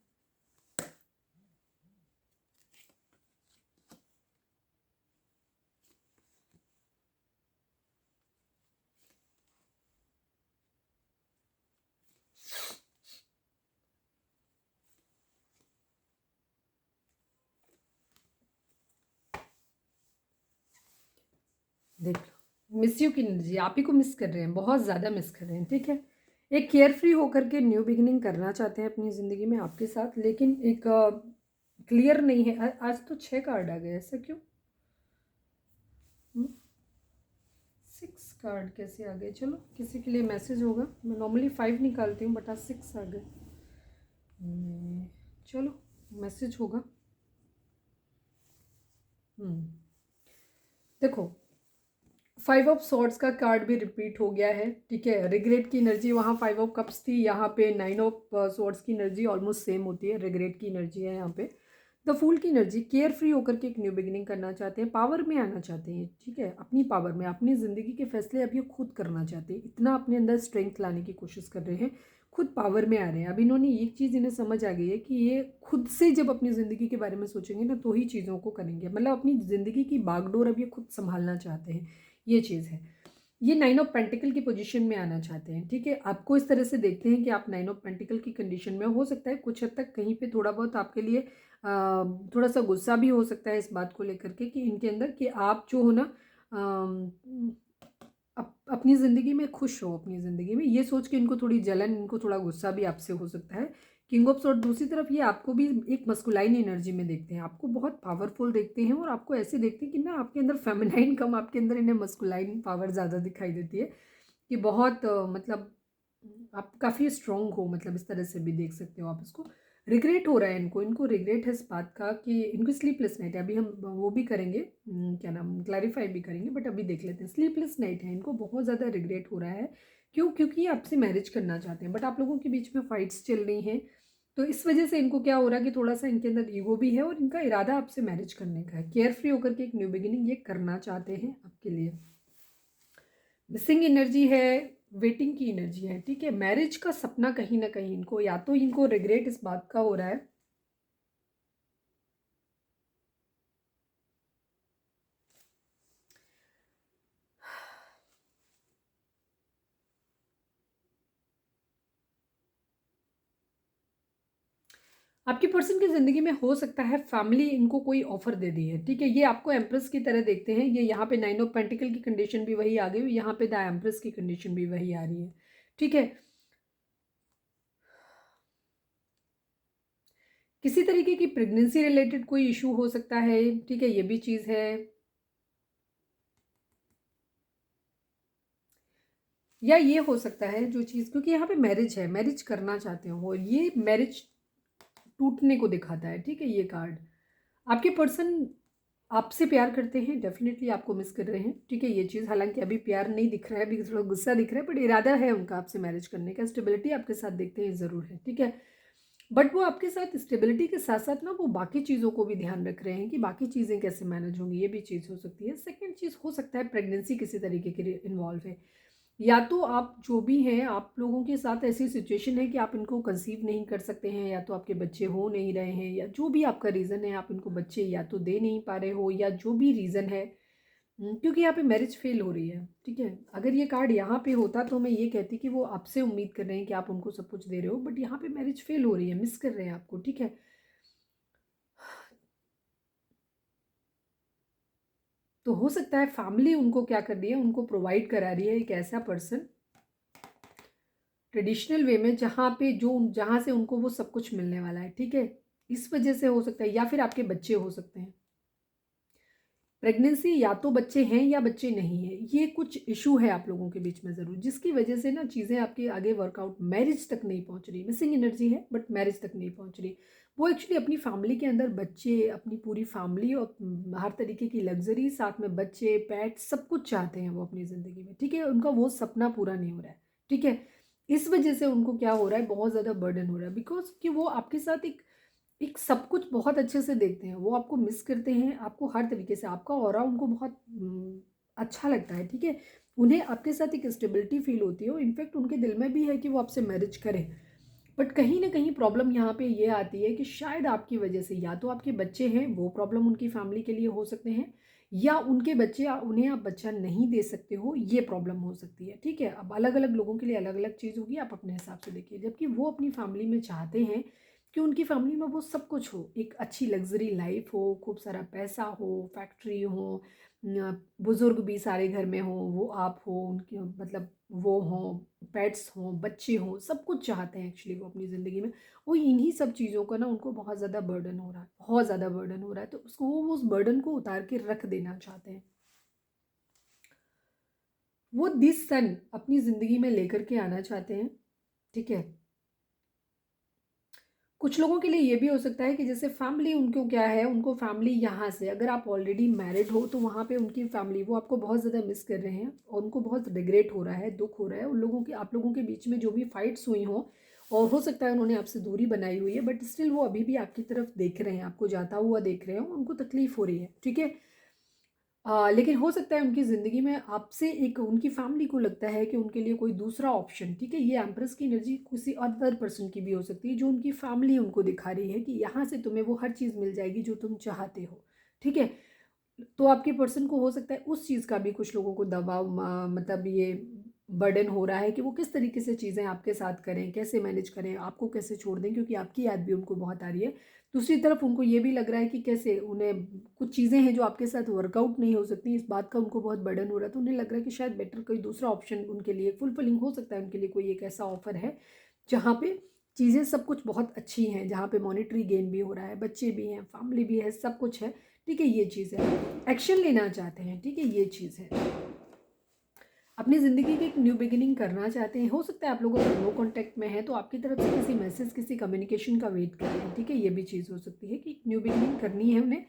देख लो, मिस यू की एनर्जी, आप ही को मिस कर रहे हैं, बहुत ज़्यादा मिस कर रहे हैं, ठीक है। एक केयर फ्री होकर के न्यू बिगिनिंग करना चाहते हैं अपनी ज़िंदगी में आपके साथ, लेकिन एक क्लियर नहीं है। आज तो 6 कार्ड आ गए, ऐसा क्यों? 6 कार्ड कैसे आ गए? चलो, किसी के लिए मैसेज होगा। मैं नॉर्मली 5 निकालती हूँ, बट आज 6 आ गए। चलो, मैसेज होगा। देखो, 5 ऑफ सॉर्ड्स का कार्ड भी रिपीट हो गया है, ठीक है। रिग्रेट की एनर्जी वहाँ 5 ऑफ कप्स थी, यहाँ पे 9 ऑफ सॉर्ड्स की एनर्जी ऑलमोस्ट सेम होती है। रिग्रेट की एनर्जी है यहाँ पे। द फूल की एनर्जी, केयर फ्री होकर के एक न्यू बिगिनिंग करना चाहते हैं, पावर में आना चाहते हैं, ठीक है। अपनी पावर में, अपनी ज़िंदगी के फैसले अभी खुद करना चाहते हैं, इतना अपने अंदर स्ट्रेंथ लाने की कोशिश कर रहे हैं, खुद पावर में आ रहे हैं। अब इन्होंने एक चीज़ इन्हें समझ आ गई है कि ये खुद से जब अपनी ज़िंदगी के बारे में सोचेंगे ना, तो ही चीज़ों को करेंगे। मतलब अपनी ज़िंदगी की बागडोर अब ये खुद संभालना चाहते हैं, ये चीज़ है। ये 9 ऑफ पेंटिकल की पोजीशन में आना चाहते हैं, ठीक है। आपको इस तरह से देखते हैं कि आप 9 ऑफ पेंटिकल की कंडीशन में हो सकता है कुछ हद तक कहीं पे थोड़ा बहुत आपके लिए थोड़ा सा गुस्सा भी हो सकता है इस बात को लेकर के कि इनके अंदर कि आप जो हो ना अपनी ज़िंदगी में खुश हो, अपनी ज़िंदगी में ये सोच के इनको थोड़ी जलन, इनको थोड़ा गुस्सा भी आपसे हो सकता है। किंग ऑफ सॉर्ड दूसरी तरफ ये आपको भी एक मस्कुलाइन एनर्जी में देखते हैं, आपको बहुत पावरफुल देखते हैं और आपको ऐसे देखते हैं कि ना आपके अंदर फेमिनाइन कम, आपके अंदर इन्हें मस्कुलाइन पावर ज़्यादा दिखाई देती है कि बहुत मतलब आप काफ़ी स्ट्रॉन्ग हो, मतलब इस तरह से भी देख सकते हो आप इसको। रिग्रेट हो रहा है इनको, इनको रिग्रेट है इस बात का कि इनको स्लीपलेस नाइट है। अभी हम वो भी करेंगे, क्या नाम, क्लैरिफाई भी करेंगे, बट अभी देख लेते हैं। स्लीपलेस नाइट है, इनको बहुत ज़्यादा रिग्रेट हो रहा है। क्यों? क्योंकि ये आपसे मैरिज करना चाहते हैं, बट आप लोगों के बीच में फाइट्स चल रही हैं, तो इस वजह से इनको क्या हो रहा है कि थोड़ा सा इनके अंदर ईगो भी है और इनका इरादा आपसे मैरिज करने का है। केयर फ्री होकर के एक न्यू बिगिनिंग ये करना चाहते हैं आपके लिए। मिसिंग एनर्जी है, वेटिंग की एनर्जी है, ठीक है। मैरिज का सपना कहीं ना कहीं इनको, या तो इनको रिग्रेट इस बात का हो रहा है आपकी पर्सन की ज़िंदगी में हो सकता है फैमिली इनको कोई ऑफर दे दी है, ठीक है। ये आपको एम्प्रेस की तरह देखते हैं। ये यहाँ पे 9 ऑफ पेंटिकल की कंडीशन भी वही आ गई, यहाँ पे द एम्प्रेस की कंडीशन भी वही आ रही है, ठीक है। किसी तरीके की प्रेगनेंसी रिलेटेड कोई इशू हो सकता है, ठीक है, ये भी चीज़ है। या ये हो सकता है जो चीज़, क्योंकि यहाँ पे मैरिज है, मैरिज करना चाहते हो और ये मैरिज टूटने को दिखाता है, ठीक है। ये कार्ड, आपके पर्सन आपसे प्यार करते हैं, डेफिनेटली आपको मिस कर रहे हैं, ठीक है। ये चीज़, हालांकि अभी प्यार नहीं दिख रहा है, अभी थोड़ा गुस्सा दिख रहा है, बट इरादा है उनका आपसे मैरिज करने का। स्टेबिलिटी आपके साथ देखते हैं ज़रूर है, ठीक है। बट वो आपके साथ स्टेबिलिटी के साथ साथ ना वो बाकी चीज़ों को भी ध्यान रख रहे हैं कि बाकी चीज़ें कैसे मैनेज होंगी, ये भी चीज़ हो सकती है। सेकेंड चीज़ हो सकता है प्रेगनेंसी किसी तरीके की इन्वॉल्व है, या तो आप जो भी हैं, आप लोगों के साथ ऐसी सिचुएशन है कि आप इनको कंसीव नहीं कर सकते हैं, या तो आपके बच्चे हो नहीं रहे हैं, या जो भी आपका रीज़न है, आप इनको बच्चे या तो दे नहीं पा रहे हो, या जो भी रीज़न है। क्योंकि यहाँ पे मैरिज फेल हो रही है, ठीक है। अगर ये कार्ड यहाँ पे होता तो मैं ये कहती कि वो आपसे उम्मीद कर रहे हैं कि आप उनको सब कुछ दे रहे हो, बट यहाँ पे मैरिज फेल हो रही है, मिस कर रहे हैं आपको, ठीक है। तो हो सकता है फैमिली उनको क्या कर रही है, उनको प्रोवाइड करा रही है एक ऐसा पर्सन ट्रेडिशनल वे में जहाँ से उनको वो सब कुछ मिलने वाला है, ठीक है। इस वजह से हो सकता है, या फिर आपके बच्चे हो सकते हैं। प्रेगनेंसी, या तो बच्चे हैं या बच्चे नहीं हैं, ये कुछ इशू है आप लोगों के बीच में ज़रूर, जिसकी वजह से ना चीज़ें आपके आगे वर्कआउट, मैरिज तक नहीं पहुंच रही। मिसिंग एनर्जी है बट मैरिज तक नहीं पहुंच रही। वो एक्चुअली अपनी फैमिली के अंदर बच्चे, अपनी पूरी फैमिली और हर तरीके की लग्जरी, साथ में बच्चे, पेट, सब कुछ चाहते हैं वो अपनी ज़िंदगी में, ठीक है। उनका वो सपना पूरा नहीं हो रहा है, ठीक है। इस वजह से उनको क्या हो रहा है, बहुत ज़्यादा बर्डन हो रहा है, बिकॉज कि वो आपके साथ एक एक सब कुछ बहुत अच्छे से देखते हैं, वो आपको मिस करते हैं, आपको हर तरीके से, आपका ऑरा उनको बहुत अच्छा लगता है, ठीक है। उन्हें आपके साथ एक स्टेबिलिटी फील होती है, और इनफैक्ट उनके दिल में भी है कि वो आपसे मैरिज करें। बट कहीं ना कहीं प्रॉब्लम यहाँ पे ये आती है कि शायद आपकी वजह से, या तो आपके बच्चे हैं, वो प्रॉब्लम उनकी फैमिली के लिए हो सकते हैं, या उनके बच्चे, उन्हें आप बच्चा नहीं दे सकते हो, ये प्रॉब्लम हो सकती है, ठीक है। अब अलग अलग लोगों के लिए अलग अलग चीज़ होगी, आप अपने हिसाब से देखिए। जबकि वो अपनी फैमिली में चाहते हैं कि उनकी फैमिली में वो सब कुछ हो, एक अच्छी लग्जरी लाइफ हो, खूब सारा पैसा हो, फैक्ट्री हो, बुजुर्ग भी सारे घर में हों, वो आप हो, उनके मतलब वो हों, पेट्स हों, बच्चे हों, सब कुछ चाहते हैं एक्चुअली वो अपनी ज़िंदगी में। वो इन्हीं सब चीज़ों का ना उनको बहुत ज़्यादा बर्डन हो रहा है, बहुत ज़्यादा बर्डन हो रहा है, तो उसको वो उस बर्डन को उतार के रख देना चाहते हैं। वो दिस सन अपनी ज़िंदगी में लेकर के आना चाहते हैं, ठीक है। कुछ लोगों के लिए ये भी हो सकता है कि जैसे फैमिली उनको क्या है, उनको फैमिली यहाँ से, अगर आप ऑलरेडी मैरिड हो तो वहाँ पे उनकी फैमिली वो आपको बहुत ज़्यादा मिस कर रहे हैं और उनको बहुत रिग्रेट हो रहा है, दुख हो रहा है उन लोगों की, आप लोगों के बीच में जो भी फाइट्स हुई हों, और हो सकता है उन्होंने आपसे दूरी बनाई हुई है, बट स्टिल वो अभी भी आपकी तरफ देख रहे हैं, आपको जाता हुआ देख रहे हो, उनको तकलीफ हो रही है, ठीक है। लेकिन हो सकता है उनकी ज़िंदगी में आपसे एक, उनकी फैमिली को लगता है कि उनके लिए कोई दूसरा ऑप्शन, ठीक है, ये एम्प्रेस की एनर्जी किसी अदर पर्सन की भी हो सकती है, जो उनकी फैमिली उनको दिखा रही है कि यहाँ से तुम्हें वो हर चीज़ मिल जाएगी जो तुम चाहते हो, ठीक है। तो आपके पर्सन को हो सकता है उस चीज़ का भी कुछ लोगों को दबाव, मतलब ये बर्डन हो रहा है कि वो किस तरीके से चीज़ें आपके साथ करें, कैसे मैनेज करें, आपको कैसे छोड़ दें, क्योंकि आपकी याद भी उनको बहुत आ रही है। दूसरी तरफ उनको ये भी लग रहा है कि कैसे उन्हें कुछ चीज़ें हैं जो आपके साथ वर्कआउट नहीं हो सकती, इस बात का उनको बहुत बर्डन हो रहा है, तो उन्हें लग रहा है कि शायद बेटर कोई दूसरा ऑप्शन उनके लिए फुलफिलिंग हो सकता है, उनके लिए कोई एक ऐसा ऑफर है जहाँ पे चीज़ें सब कुछ बहुत अच्छी हैं, जहाँ पे मॉनेटरी गेन भी हो रहा है, बच्चे भी हैं, फैमिली भी है, सब कुछ है, ठीक है, ये चीज़ है। एक्शन लेना चाहते हैं, ठीक है, ये चीज़ है। अपनी ज़िंदगी की एक न्यू बिगिनिंग करना चाहते हैं। हो सकता है आप लोग अगर नो कॉन्टैक्ट में है तो आपकी तरफ से किसी मैसेज, किसी कम्युनिकेशन का वेट कर रहे हैं, ठीक है, ये भी चीज़ हो सकती है कि न्यू बिगिनिंग करनी है उन्हें,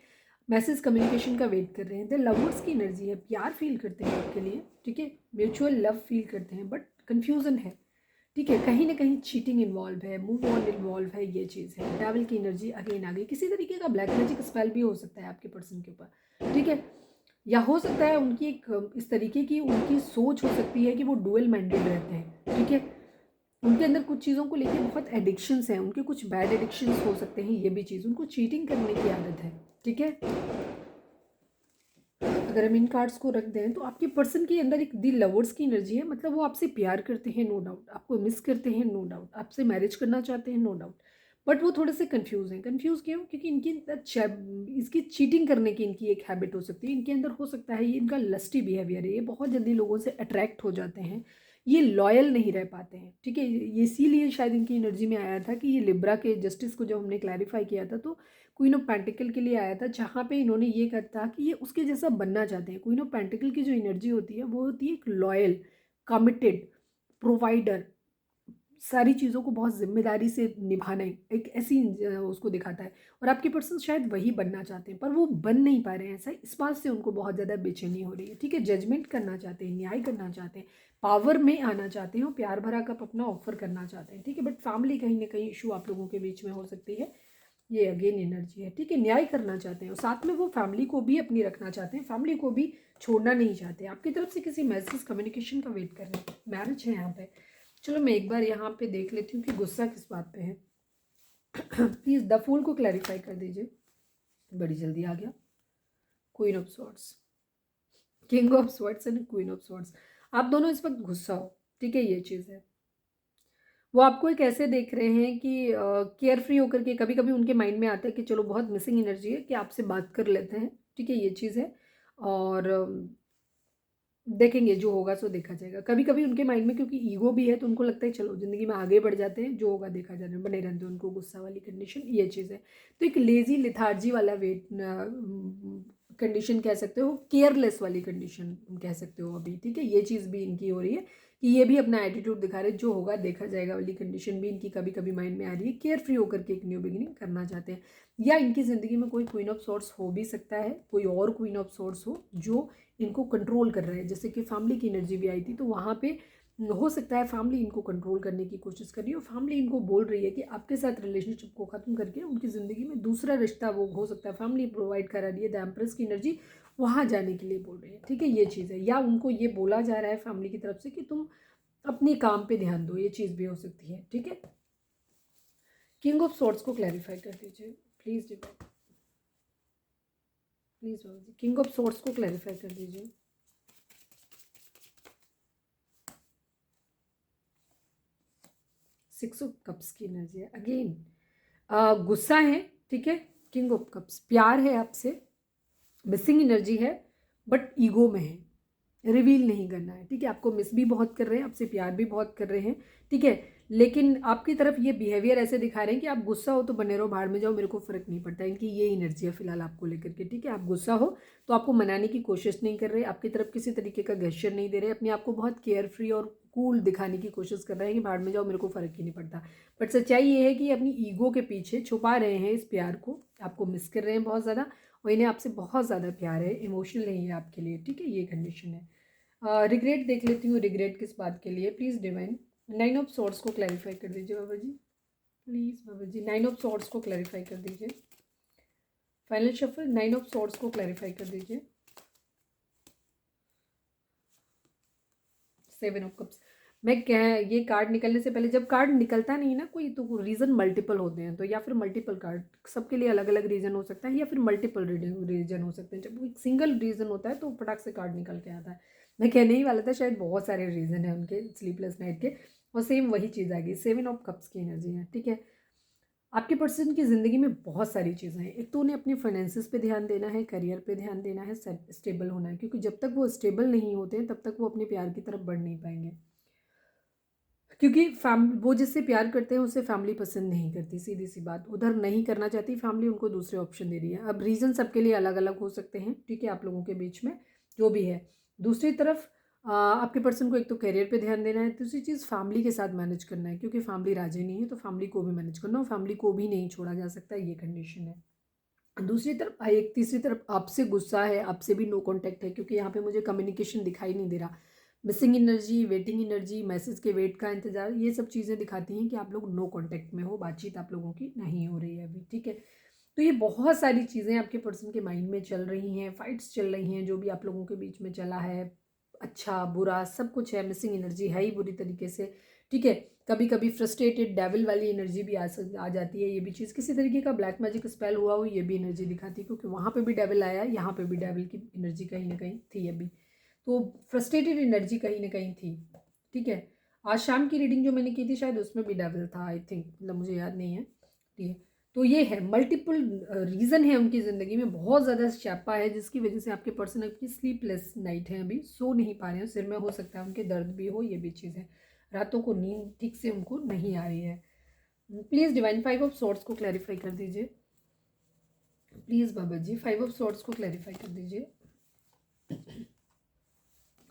मैसेज कम्युनिकेशन का वेट कर रहे हैं। द लवर्स की एनर्जी है, प्यार फील करते हैं आपके लिए, ठीक है, म्यूचुअल लव फील करते हैं, बट कन्फ्यूज़न है, ठीक है, कहीं ना कहीं चीटिंग इन्वॉल्व है, मूव ऑन इन्वॉल्व है, ये चीज़ है। डेविल की एनर्जी अगेन आ गई, किसी तरीके का ब्लैक मैजिक स्पेल भी हो सकता है आपके पर्सन के ऊपर, ठीक है। या हो सकता है उनकी एक इस तरीके की उनकी सोच हो सकती है कि वो डुअल माइंडेड रहते हैं, ठीक है। उनके अंदर कुछ चीज़ों को लेकर बहुत एडिक्शंस हैं, उनके कुछ बैड एडिक्शंस हो सकते हैं, ये भी चीज़, उनको चीटिंग करने की आदत है, ठीक है। अगर हम इन कार्ड्स को रख दें तो आपके पर्सन के अंदर एक दी लवर्स की एनर्जी है, मतलब वो आपसे प्यार करते हैं, नो डाउट, आपको मिस करते हैं, नो डाउट, आपसे मैरिज करना चाहते हैं, नो डाउट, बट वो थोड़े से कंफ्यूज हैं। कंफ्यूज क्यों? क्योंकि इनकी इसकी चीटिंग करने की इनकी एक हैबिट हो सकती है इनके अंदर, हो सकता है ये इनका लस्टी बिहेवियर है, ये बहुत जल्दी लोगों से अट्रैक्ट हो जाते हैं, ये लॉयल नहीं रह पाते हैं, ठीक है। ये इसीलिए शायद इनकी एनर्जी में आया था कि ये लिब्रा के जस्टिस को जब हमने क्लैरिफाई किया था तो क्वीन ऑफ पेंटिकल के लिए आया था, जहाँ पे इन्होंने ये कहा था कि ये उसके जैसा बनना चाहते हैं। क्वीन ऑफ पेंटिकल की जो एनर्जी होती है वो होती है एक लॉयल, कमिटेड, प्रोवाइडर, सारी चीज़ों को बहुत जिम्मेदारी से निभाना, एक ऐसी उसको दिखाता है। और आपके पर्सन शायद वही बनना चाहते हैं पर वो बन नहीं पा रहे हैं, ऐसा, इस बात से उनको बहुत ज़्यादा बेचैनी हो रही है, ठीक है। जजमेंट करना चाहते हैं, न्याय करना चाहते हैं, पावर में आना चाहते हैं और प्यार भरा कप अपना ऑफर करना चाहते हैं, ठीक है। बट फैमिली कहीं ना कहीं इशू आप लोगों के बीच में हो सकती है, ये अगेन एनर्जी है, ठीक है। न्याय करना चाहते हैं और साथ में वो फैमिली को भी अपनी रखना चाहते हैं, फैमिली को भी छोड़ना नहीं चाहते। आपकी तरफ से किसी मैसेज कम्युनिकेशन का वेट कर रहे हैं, मैरिज है यहाँ पे। चलो मैं एक बार यहाँ पे देख लेती हूँ कि गुस्सा किस बात पे है। प्लीज़ द फूल को क्लैरिफाई कर दीजिए, बड़ी जल्दी आ गया। Queen of swords, king of swords and queen of swords, आप दोनों इस वक्त गुस्सा हो, ठीक है, ये चीज़ है। वो आपको एक ऐसे देख रहे हैं कि केयर फ्री होकर के, कभी कभी उनके माइंड में आता है कि चलो बहुत मिसिंग एनर्जी है कि आपसे बात कर लेते हैं, ठीक है, ये चीज़ है। और देखेंगे जो होगा सो देखा जाएगा। कभी कभी उनके माइंड में क्योंकि ईगो भी है तो उनको लगता है चलो ज़िंदगी में आगे बढ़ जाते हैं, जो होगा देखा जाना, बने रहते हैं, उनको गुस्सा वाली कंडीशन, ये चीज़ है। तो एक लेजी लिथार्जी वाला वेट कंडीशन कह सकते हो, केयरलेस वाली कंडीशन कह सकते हो अभी, ठीक है, ये चीज़ भी इनकी हो रही है कि ये भी अपना एटीट्यूड दिखा रहे हैं, जो होगा देखा जाएगा वाली कंडीशन भी इनकी कभी कभी माइंड में आ रही है। केयर फ्री होकर के एक न्यू बिगिनिंग करना चाहते हैं, या इनकी ज़िंदगी में कोई क्वीन ऑफ सॉर्ट्स हो भी सकता है, कोई और क्वीन ऑफ सॉर्ट्स हो जो इनको कंट्रोल कर रहा है। जैसे कि फैमिली की एनर्जी भी आई थी तो वहाँ पे हो सकता है फैमिली इनको कंट्रोल करने की कोशिश कर रही है और फैमिली इनको बोल रही है कि आपके साथ रिलेशनशिप को ख़त्म करके उनकी ज़िंदगी में दूसरा रिश्ता वो हो सकता है, फैमिली प्रोवाइड करा रही है, द एम्प्रेस की एनर्जी वहाँ जाने के लिए बोल रही है, ठीक है, ये चीज़ है। या उनको ये बोला जा रहा है फैमिली की तरफ से कि तुम अपने काम पे ध्यान दो, ये चीज़ भी हो सकती है, ठीक है। किंग ऑफ सॉर्ड्स को क्लैरिफाई कर दीजिए please divine, please Baba ji, king of swords को क्लैरिफाई कर दीजिए। सिक्स ऑफ कप्स की एनर्जी है अगेन, गुस्सा है, ठीक है। किंग ऑफ कप्स, प्यार है आपसे, मिसिंग एनर्जी है, बट ईगो में है, रिवील नहीं करना है, ठीक है। आपको मिस भी बहुत कर रहे हैं, आपसे प्यार भी बहुत कर रहे हैं, ठीक है, लेकिन आपकी तरफ ये बिहेवियर ऐसे दिखा रहे हैं कि आप गुस्सा हो तो बने रहो, भाड़ में जाओ, मेरे को फ़र्क नहीं पड़ता। इनकी ये एनर्जी है फिलहाल आपको लेकर के, ठीक है। आप गुस्सा हो तो आपको मनाने की कोशिश नहीं कर रहे, आपकी तरफ किसी तरीके का गेस्चर नहीं दे रहे, अपने आप को बहुत केयर फ्री और कूल दिखाने की कोशिश कर रहे हैं कि भाड़ में जाओ, मेरे को फ़र्क ही नहीं पड़ता। बट सच्चाई ये है कि अपनी ईगो के पीछे छुपा रहे हैं इस प्यार को, आपको मिस कर रहे हैं बहुत ज़्यादा, और इन्हें आपसे बहुत ज़्यादा प्यार है, इमोशनल नहीं है आपके लिए, ठीक है। ये कंडीशन है। रिग्रेट देख लेती हूँ, रिग्रेट किस बात के लिए। प्लीज़ डिवाइन 9 ऑफ सॉर्ड्स को क्लैरिफाई कर दीजिए Baba ji, please Baba ji 9 of swords को क्लैरिफाई कर दीजिए। फाइनल शफल 9 ऑफ सॉर्ड्स को क्लैरिफाई कर दीजिए। 7 ऑफ कप्स। मैं क्या, ये कार्ड निकलने से पहले, जब कार्ड निकलता नहीं ना कोई, तो रीज़न मल्टीपल होते हैं, तो या फिर मल्टीपल कार्ड, सबके लिए अलग अलग रीज़न हो सकता है, या फिर मल्टीपल रीज़न हो सकते हैं। जब एक सिंगल रीज़न होता है तो फटाक से कार्ड निकल के आता है। मैं कहने ही वाला था शायद बहुत सारे रीज़न है उनके स्लीपलेस नाइट के, और सेम वही चीज़ आ गई, 7 ऑफ कप्स की एनर्जी है, ठीक है। आपके पर्सन की ज़िंदगी में बहुत सारी चीज़ें हैं। एक तो उन्हें अपने फाइनेंसिस पे ध्यान देना है, करियर पे ध्यान देना है, स्टेबल होना है, क्योंकि जब तक वो स्टेबल नहीं होते हैं तब तक वो अपने प्यार की तरफ बढ़ नहीं पाएंगे, क्योंकि वो जिससे प्यार करते हैं उसे फैमिली पसंद नहीं करती, सीधी सी बात, उधर नहीं करना चाहती फैमिली, उनको दूसरे ऑप्शन दे रही है। अब रीज़न सबके लिए अलग अलग हो सकते हैं, ठीक है, आप लोगों के बीच में जो भी है। दूसरी तरफ आपके पर्सन को एक तो करियर पे ध्यान देना है, दूसरी चीज़ फैमिली के साथ मैनेज करना है, क्योंकि फैमिली राजी नहीं है, तो फैमिली को भी मैनेज करना, और फैमिली को भी नहीं छोड़ा जा सकता, ये कंडीशन है। दूसरी तरफ एक तीसरी तरफ आपसे गुस्सा है, आपसे भी नो कॉन्टैक्ट है, क्योंकि यहाँ पे मुझे कम्युनिकेशन दिखाई नहीं दे रहा। Missing energy, waiting energy, message के वेट का इंतजार, ये सब चीज़ें दिखाती हैं कि आप लोग नो कॉन्टैक्ट में हो, बातचीत आप लोगों की नहीं हो रही है अभी, ठीक है। तो ये बहुत सारी चीज़ें आपके पर्सन के माइंड में चल रही हैं, फाइट्स चल रही हैं, जो भी आप लोगों के बीच में चला है, अच्छा बुरा सब कुछ है। मिसिंग एनर्जी है ही बुरी तरीके से, ठीक है। कभी कभी फ्रस्ट्रेटेड डेविल वाली एनर्जी भी आ जाती है। ये भी चीज़ किसी तरीके का ब्लैक मैजिक स्पेल हुआ हो, ये भी एनर्जी दिखाती है, क्योंकि वहाँ पे भी डेविल आया, यहाँ पे भी डेविल की एनर्जी कहीं ना कहीं थी अभी, तो फ्रस्ट्रेटेड एनर्जी कहीं ना कहीं थी, ठीक है। आज शाम की रीडिंग जो मैंने की थी शायद उसमें भी डेविल था, आई थिंक, मतलब मुझे याद नहीं है, ठीक है। तो ये है, मल्टीपल रीज़न है उनकी ज़िंदगी में, बहुत ज़्यादा स्यापा है, जिसकी वजह से आपके पर्सन आपकी स्लीपलेस नाइट है, अभी सो नहीं पा रहे हैं, सिर में हो सकता है उनके दर्द भी हो, ये भी चीज़ है, रातों को नींद ठीक से उनको नहीं आ रही है। प्लीज़ डिवाइन 5 ऑफ सॉर्ड्स को क्लैरिफाई कर दीजिए, please Baba ji 5 of swords को क्लैरिफाई कर दीजिए।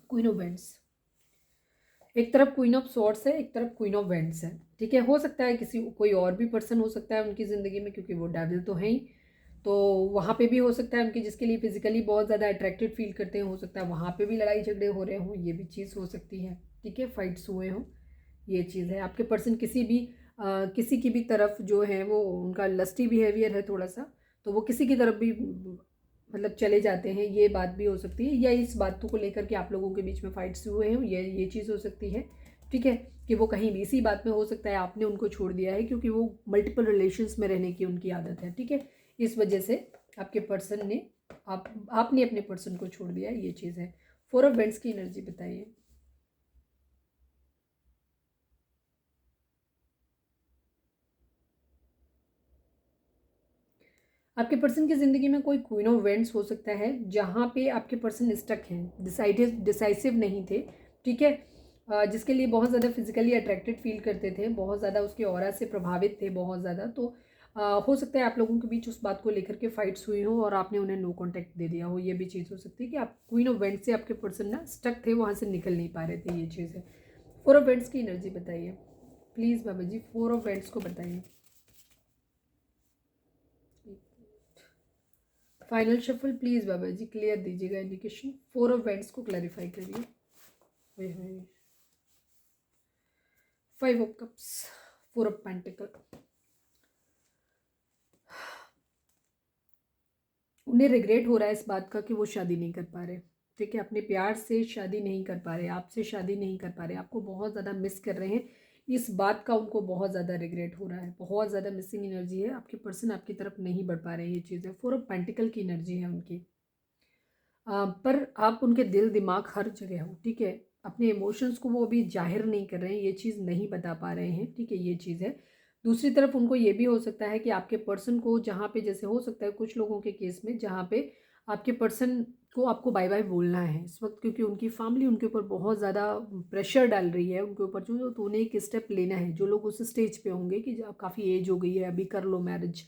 क्वीन ऑफ वेंट्स, एक तरफ क्वीन ऑफ सॉर्ड्स है, एक तरफ क्वीन ऑफ वेंट्स है, ठीक है। हो सकता है किसी कोई और भी पर्सन हो सकता है उनकी ज़िंदगी में, क्योंकि वो डेविल तो है ही, तो वहाँ पे भी हो सकता है उनकी, जिसके लिए फिजिकली बहुत ज़्यादा अट्रैक्टेड फील करते हैं, हो सकता है वहाँ पे भी लड़ाई झगड़े हो रहे हों, ये भी चीज़ हो सकती है, ठीक है, फाइट्स हुए हों, ये चीज़ है। आपके पर्सन किसी की भी तरफ जो है वो, उनका लस्टी बिहेवियर है थोड़ा सा, तो वो किसी की तरफ भी मतलब चले जाते हैं, ये बात भी हो सकती है, या इस बात को लेकर के आप लोगों के बीच में फाइट्स हुए हैं, ये चीज़ हो सकती है, ठीक है, कि वो कहीं भी इसी बात में हो सकता है आपने उनको छोड़ दिया है, क्योंकि वो मल्टीपल रिलेशंस में रहने की उनकी आदत है, ठीक है। इस वजह से आपके पर्सन ने आपने अपने पर्सन को छोड़ दिया, ये चीज़ है। 4 ऑफ वेंट्स की एनर्जी बताइए। आपके पर्सन की ज़िंदगी में कोई क्वीन ऑफ वेंट्स हो सकता है, जहाँ पे आपके पर्सन स्टक हैं, डिसाइसिव नहीं थे, ठीक है, जिसके लिए बहुत ज़्यादा फिजिकली अट्रैक्टेड फील करते थे, बहुत ज़्यादा उसके ऑरा से प्रभावित थे, बहुत ज़्यादा, तो हो सकता है आप लोगों के बीच उस बात को लेकर के फाइट्स हुई हो और आपने उन्हें नो कॉन्टैक्ट दे दिया हो, ये भी चीज़ हो सकती है कि आप क्वीन ऑफ वेंट्स से आपके पर्सन ना स्टक थे, वहाँ से निकल नहीं पा रहे थे, ये चीज़ है। 4 ऑफ वेंट्स की एनर्जी बताइए please Baba ji, 4 of wands को बताइए। Final shuffle please Baba ji clear दीजिएगा इंडिकेशन, 4 ऑफ वेंट्स को क्लैरिफाई करिए। 5 ऑफ कप्स, 4 ऑफ पेंटिकल, उन्हें रिग्रेट हो रहा है इस बात का कि वो शादी नहीं कर पा रहे, ठीक है, अपने प्यार से शादी नहीं कर पा रहे, आपसे शादी नहीं कर पा रहे, आपको बहुत ज़्यादा मिस कर रहे हैं, इस बात का उनको बहुत ज़्यादा रिग्रेट हो रहा है, बहुत ज़्यादा मिसिंग एनर्जी है, आपके पर्सन आपकी तरफ नहीं बढ़ पा रहे, ये चीज़ है। 4 ऑफ पेंटिकल की एनर्जी है उनकी, पर आप उनके दिल दिमाग हर जगह हो, ठीक है, अपने इमोशंस को वो अभी जाहिर नहीं कर रहे हैं, ये चीज़ नहीं बता पा रहे हैं, ठीक है, ये चीज़ है। दूसरी तरफ उनको ये भी हो सकता है कि आपके पर्सन को, जहाँ पे जैसे हो सकता है कुछ लोगों के केस में, जहाँ पे आपके पर्सन को आपको बाय बाय बोलना है इस वक्त, क्योंकि उनकी फैमिली उनके ऊपर बहुत ज़्यादा प्रेशर डाल रही है उनके ऊपर, जो तो उन्हें एक स्टेप लेना है। जो लोग उस स्टेज पे होंगे कि काफ़ी एज हो गई है, अभी कर लो मैरिज,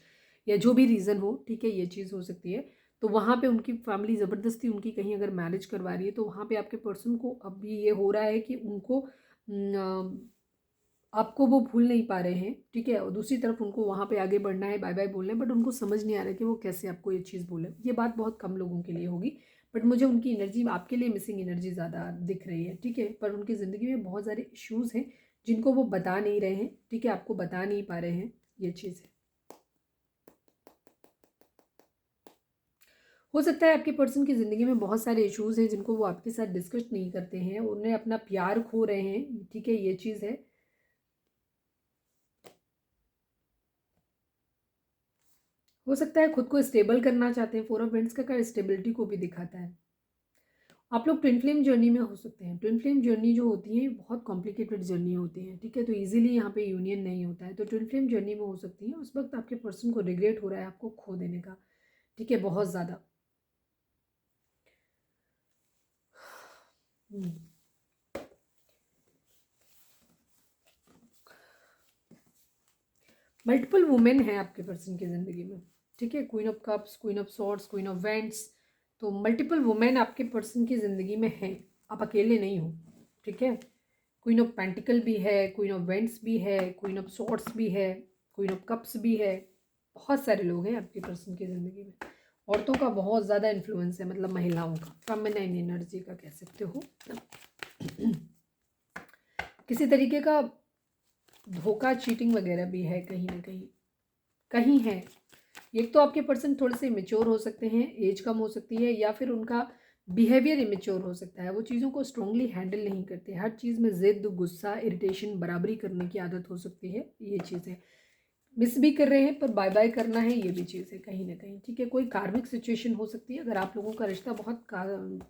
या जो भी रीज़न हो, ठीक है, ये चीज़ हो सकती है। तो वहाँ पे उनकी फैमिली ज़बरदस्ती उनकी कहीं अगर मैरिज करवा रही है, तो वहाँ पे आपके पर्सन को अभी ये हो रहा है कि उनको आपको वो भूल नहीं पा रहे हैं, ठीक है, और दूसरी तरफ उनको वहाँ पे आगे बढ़ना है, बाय बाय बोलना है, बट उनको समझ नहीं आ रहा है कि वो कैसे आपको ये चीज़ बोले। ये बात बहुत कम लोगों के लिए होगी, बट मुझे उनकी एनर्जी, आपके लिए मिसिंग एनर्जी ज़्यादा दिख रही है, ठीक है। पर उनकी ज़िंदगी में बहुत सारे इश्यूज़ हैं जिनको वो बता नहीं रहे हैं, ठीक है, आपको बता नहीं पा रहे हैं, ये चीज़ है। हो सकता है आपके पर्सन की ज़िंदगी में बहुत सारे इश्यूज़ हैं जिनको वो आपके साथ डिस्कस नहीं करते हैं, उन्हें अपना प्यार खो रहे हैं, ठीक है, ये चीज़ है। हो सकता है खुद को स्टेबल करना चाहते हैं। फोर ऑफ वेंट्स का कार्ड स्टेबिलिटी को भी दिखाता है। आप लोग ट्विन फ्लेम जर्नी में हो सकते हैं। ट्विन फ्लेम जर्नी जो होती है बहुत कॉम्प्लिकेटेड जर्नी होती है, ठीक है, तो इजीली यहाँ पे यूनियन नहीं होता है। तो ट्विन फ्लेम जर्नी में हो सकती है। उस वक्त आपके पर्सन को रिग्रेट हो रहा है आपको खो देने का, ठीक है, बहुत ज़्यादा। मल्टीपल वुमेन है आपके पर्सन की ज़िंदगी में, ठीक है, queen of cups, queen of swords, queen of vents. तो मल्टीपल वुमेन आपके पर्सन की ज़िंदगी में है, आप अकेले नहीं हो, ठीक है। क्वीन ऑफ पेंटिकल भी है, क्वीन ऑफ वेंट्स भी है, क्वीन ऑफ सॉर्ड्स भी है, क्वीन ऑफ कप्स भी है। बहुत सारे लोग हैं आपके पर्सन की ज़िंदगी में। औरतों का बहुत ज़्यादा इन्फ्लुएंस है, मतलब महिलाओं का, फेमिनाइन एनर्जी का कह सकते हो। किसी तरीके का धोखा, चीटिंग वगैरह भी है कहीं ना कहीं, कहीं है। एक तो आपके पर्सन थोड़े से इमेच्योर हो सकते हैं, एज कम हो सकती है, या फिर उनका बिहेवियर इमेच्योर हो सकता है। वो चीज़ों को स्ट्रांगली हैंडल नहीं करते, हर चीज़ में ज़िद, गुस्सा, इरिटेशन, बराबरी करने की आदत हो सकती है, ये चीज़ें मिस भी कर रहे हैं, पर बाय बाय करना है, ये भी चीज़ है कहीं ना कहीं, ठीक है। कोई कार्मिक सिचुएशन हो सकती है। अगर आप लोगों का रिश्ता बहुत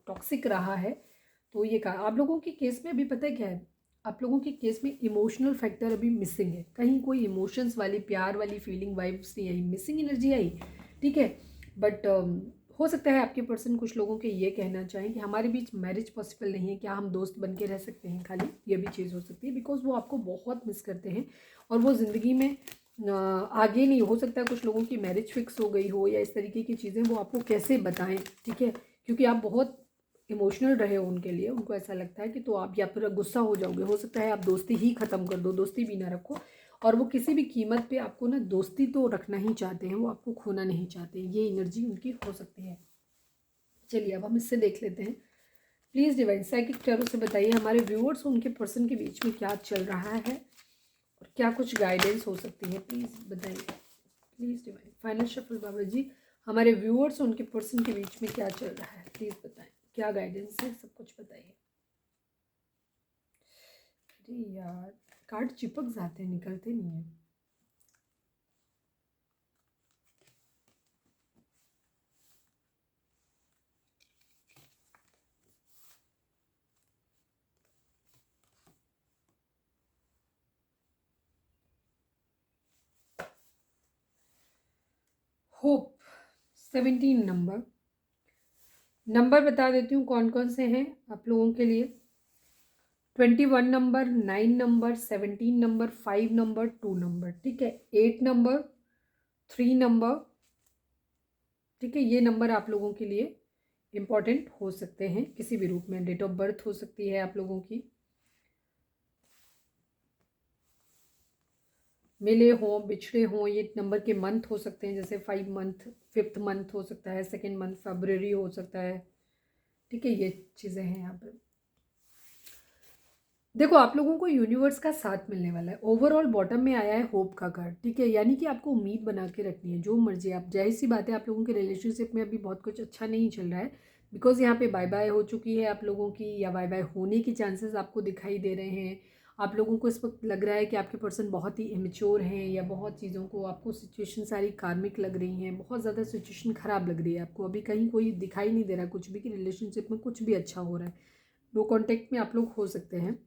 टॉक्सिक रहा है, तो ये आप लोगों के केस में अभी पता है क्या है, आप लोगों के केस में इमोशनल फैक्टर अभी मिसिंग है। कहीं कोई इमोशंस वाली, प्यार वाली फीलिंग, वाइब्स नहीं आई, मिसिंग एनर्जी आई, ठीक है। बट हो सकता है आपके पर्सन कुछ लोगों के ये कहना चाहें कि हमारे बीच मैरिज पॉसिबल नहीं है, क्या हम दोस्त बन के रह सकते हैं खाली, ये भी चीज़ हो सकती है। बिकॉज वो आपको बहुत मिस करते हैं और वो ज़िंदगी में आगे नहीं। हो सकता है कुछ लोगों की मैरिज फिक्स हो गई हो या इस तरीके की चीज़ें, वो आपको कैसे बताएं, ठीक है, क्योंकि आप बहुत इमोशनल रहे हो उनके लिए। उनको ऐसा लगता है कि तो आप या फिर गुस्सा हो जाओगे, हो सकता है आप दोस्ती ही ख़त्म कर दो, दोस्ती भी ना रखो। और वो किसी भी कीमत पे आपको ना दोस्ती तो रखना ही चाहते हैं, वो आपको खोना नहीं चाहते। ये एनर्जी उनकी हो सकती है। चलिए अब हम इससे देख लेते हैं। प्लीज़ डिवाइन साइकिक टैरो से बताइए हमारे व्यूअर्स उनके पर्सन के बीच में क्या चल रहा है और क्या कुछ गाइडेंस हो सकती है, प्लीज़ बताइए। Please divine final shuffle Baba जी, हमारे व्यूअर्स उनके पर्सन के बीच में क्या चल रहा है, प्लीज़ बताएं, क्या गाइडेंस है, सब कुछ बताइए। अरे यार, कार्ड चिपक जाते हैं, निकलते नहीं है। होप 17 नंबर बता देती हूँ कौन कौन से हैं आप लोगों के लिए। 21 number, 9 number, 17 number, 5 number, 2 number, ठीक है, 8 नंबर, 3 नंबर, ठीक है। ये नंबर आप लोगों के लिए इम्पॉर्टेंट हो सकते हैं किसी भी रूप में। डेट ऑफ बर्थ हो सकती है आप लोगों की, मिले हों, बिछड़े हों। ये नंबर के मंथ हो सकते हैं, जैसे 5 मंथ, 5th मंथ हो सकता है, 2nd मंथ फरवरी हो सकता है, ठीक है। ये चीज़ें हैं यहाँ पर। देखो आप लोगों को यूनिवर्स का साथ मिलने वाला है। ओवरऑल बॉटम में आया है होप का कार्ड, ठीक है, यानी कि आपको उम्मीद बना के रखनी है, जो मर्जी आप। जाहिर सी बात है आप लोगों के रिलेशनशिप में अभी बहुत कुछ अच्छा नहीं चल रहा है, बिकॉज यहाँ पे बाय बाय हो चुकी है आप लोगों की, या बाय बाय होने की चांसेस आपको दिखाई दे रहे हैं। आप लोगों को इस वक्त लग रहा है कि आपके पर्सन बहुत ही इमेच्योर हैं, या बहुत चीज़ों को आपको सिचुएशन सारी कार्मिक लग रही हैं, बहुत ज़्यादा सिचुएशन ख़राब लग रही है आपको। अभी कहीं कोई दिखाई नहीं दे रहा कुछ भी कि रिलेशनशिप में कुछ भी अच्छा हो रहा है। नो कॉन्टेक्ट में आप लोग हो सकते हैं।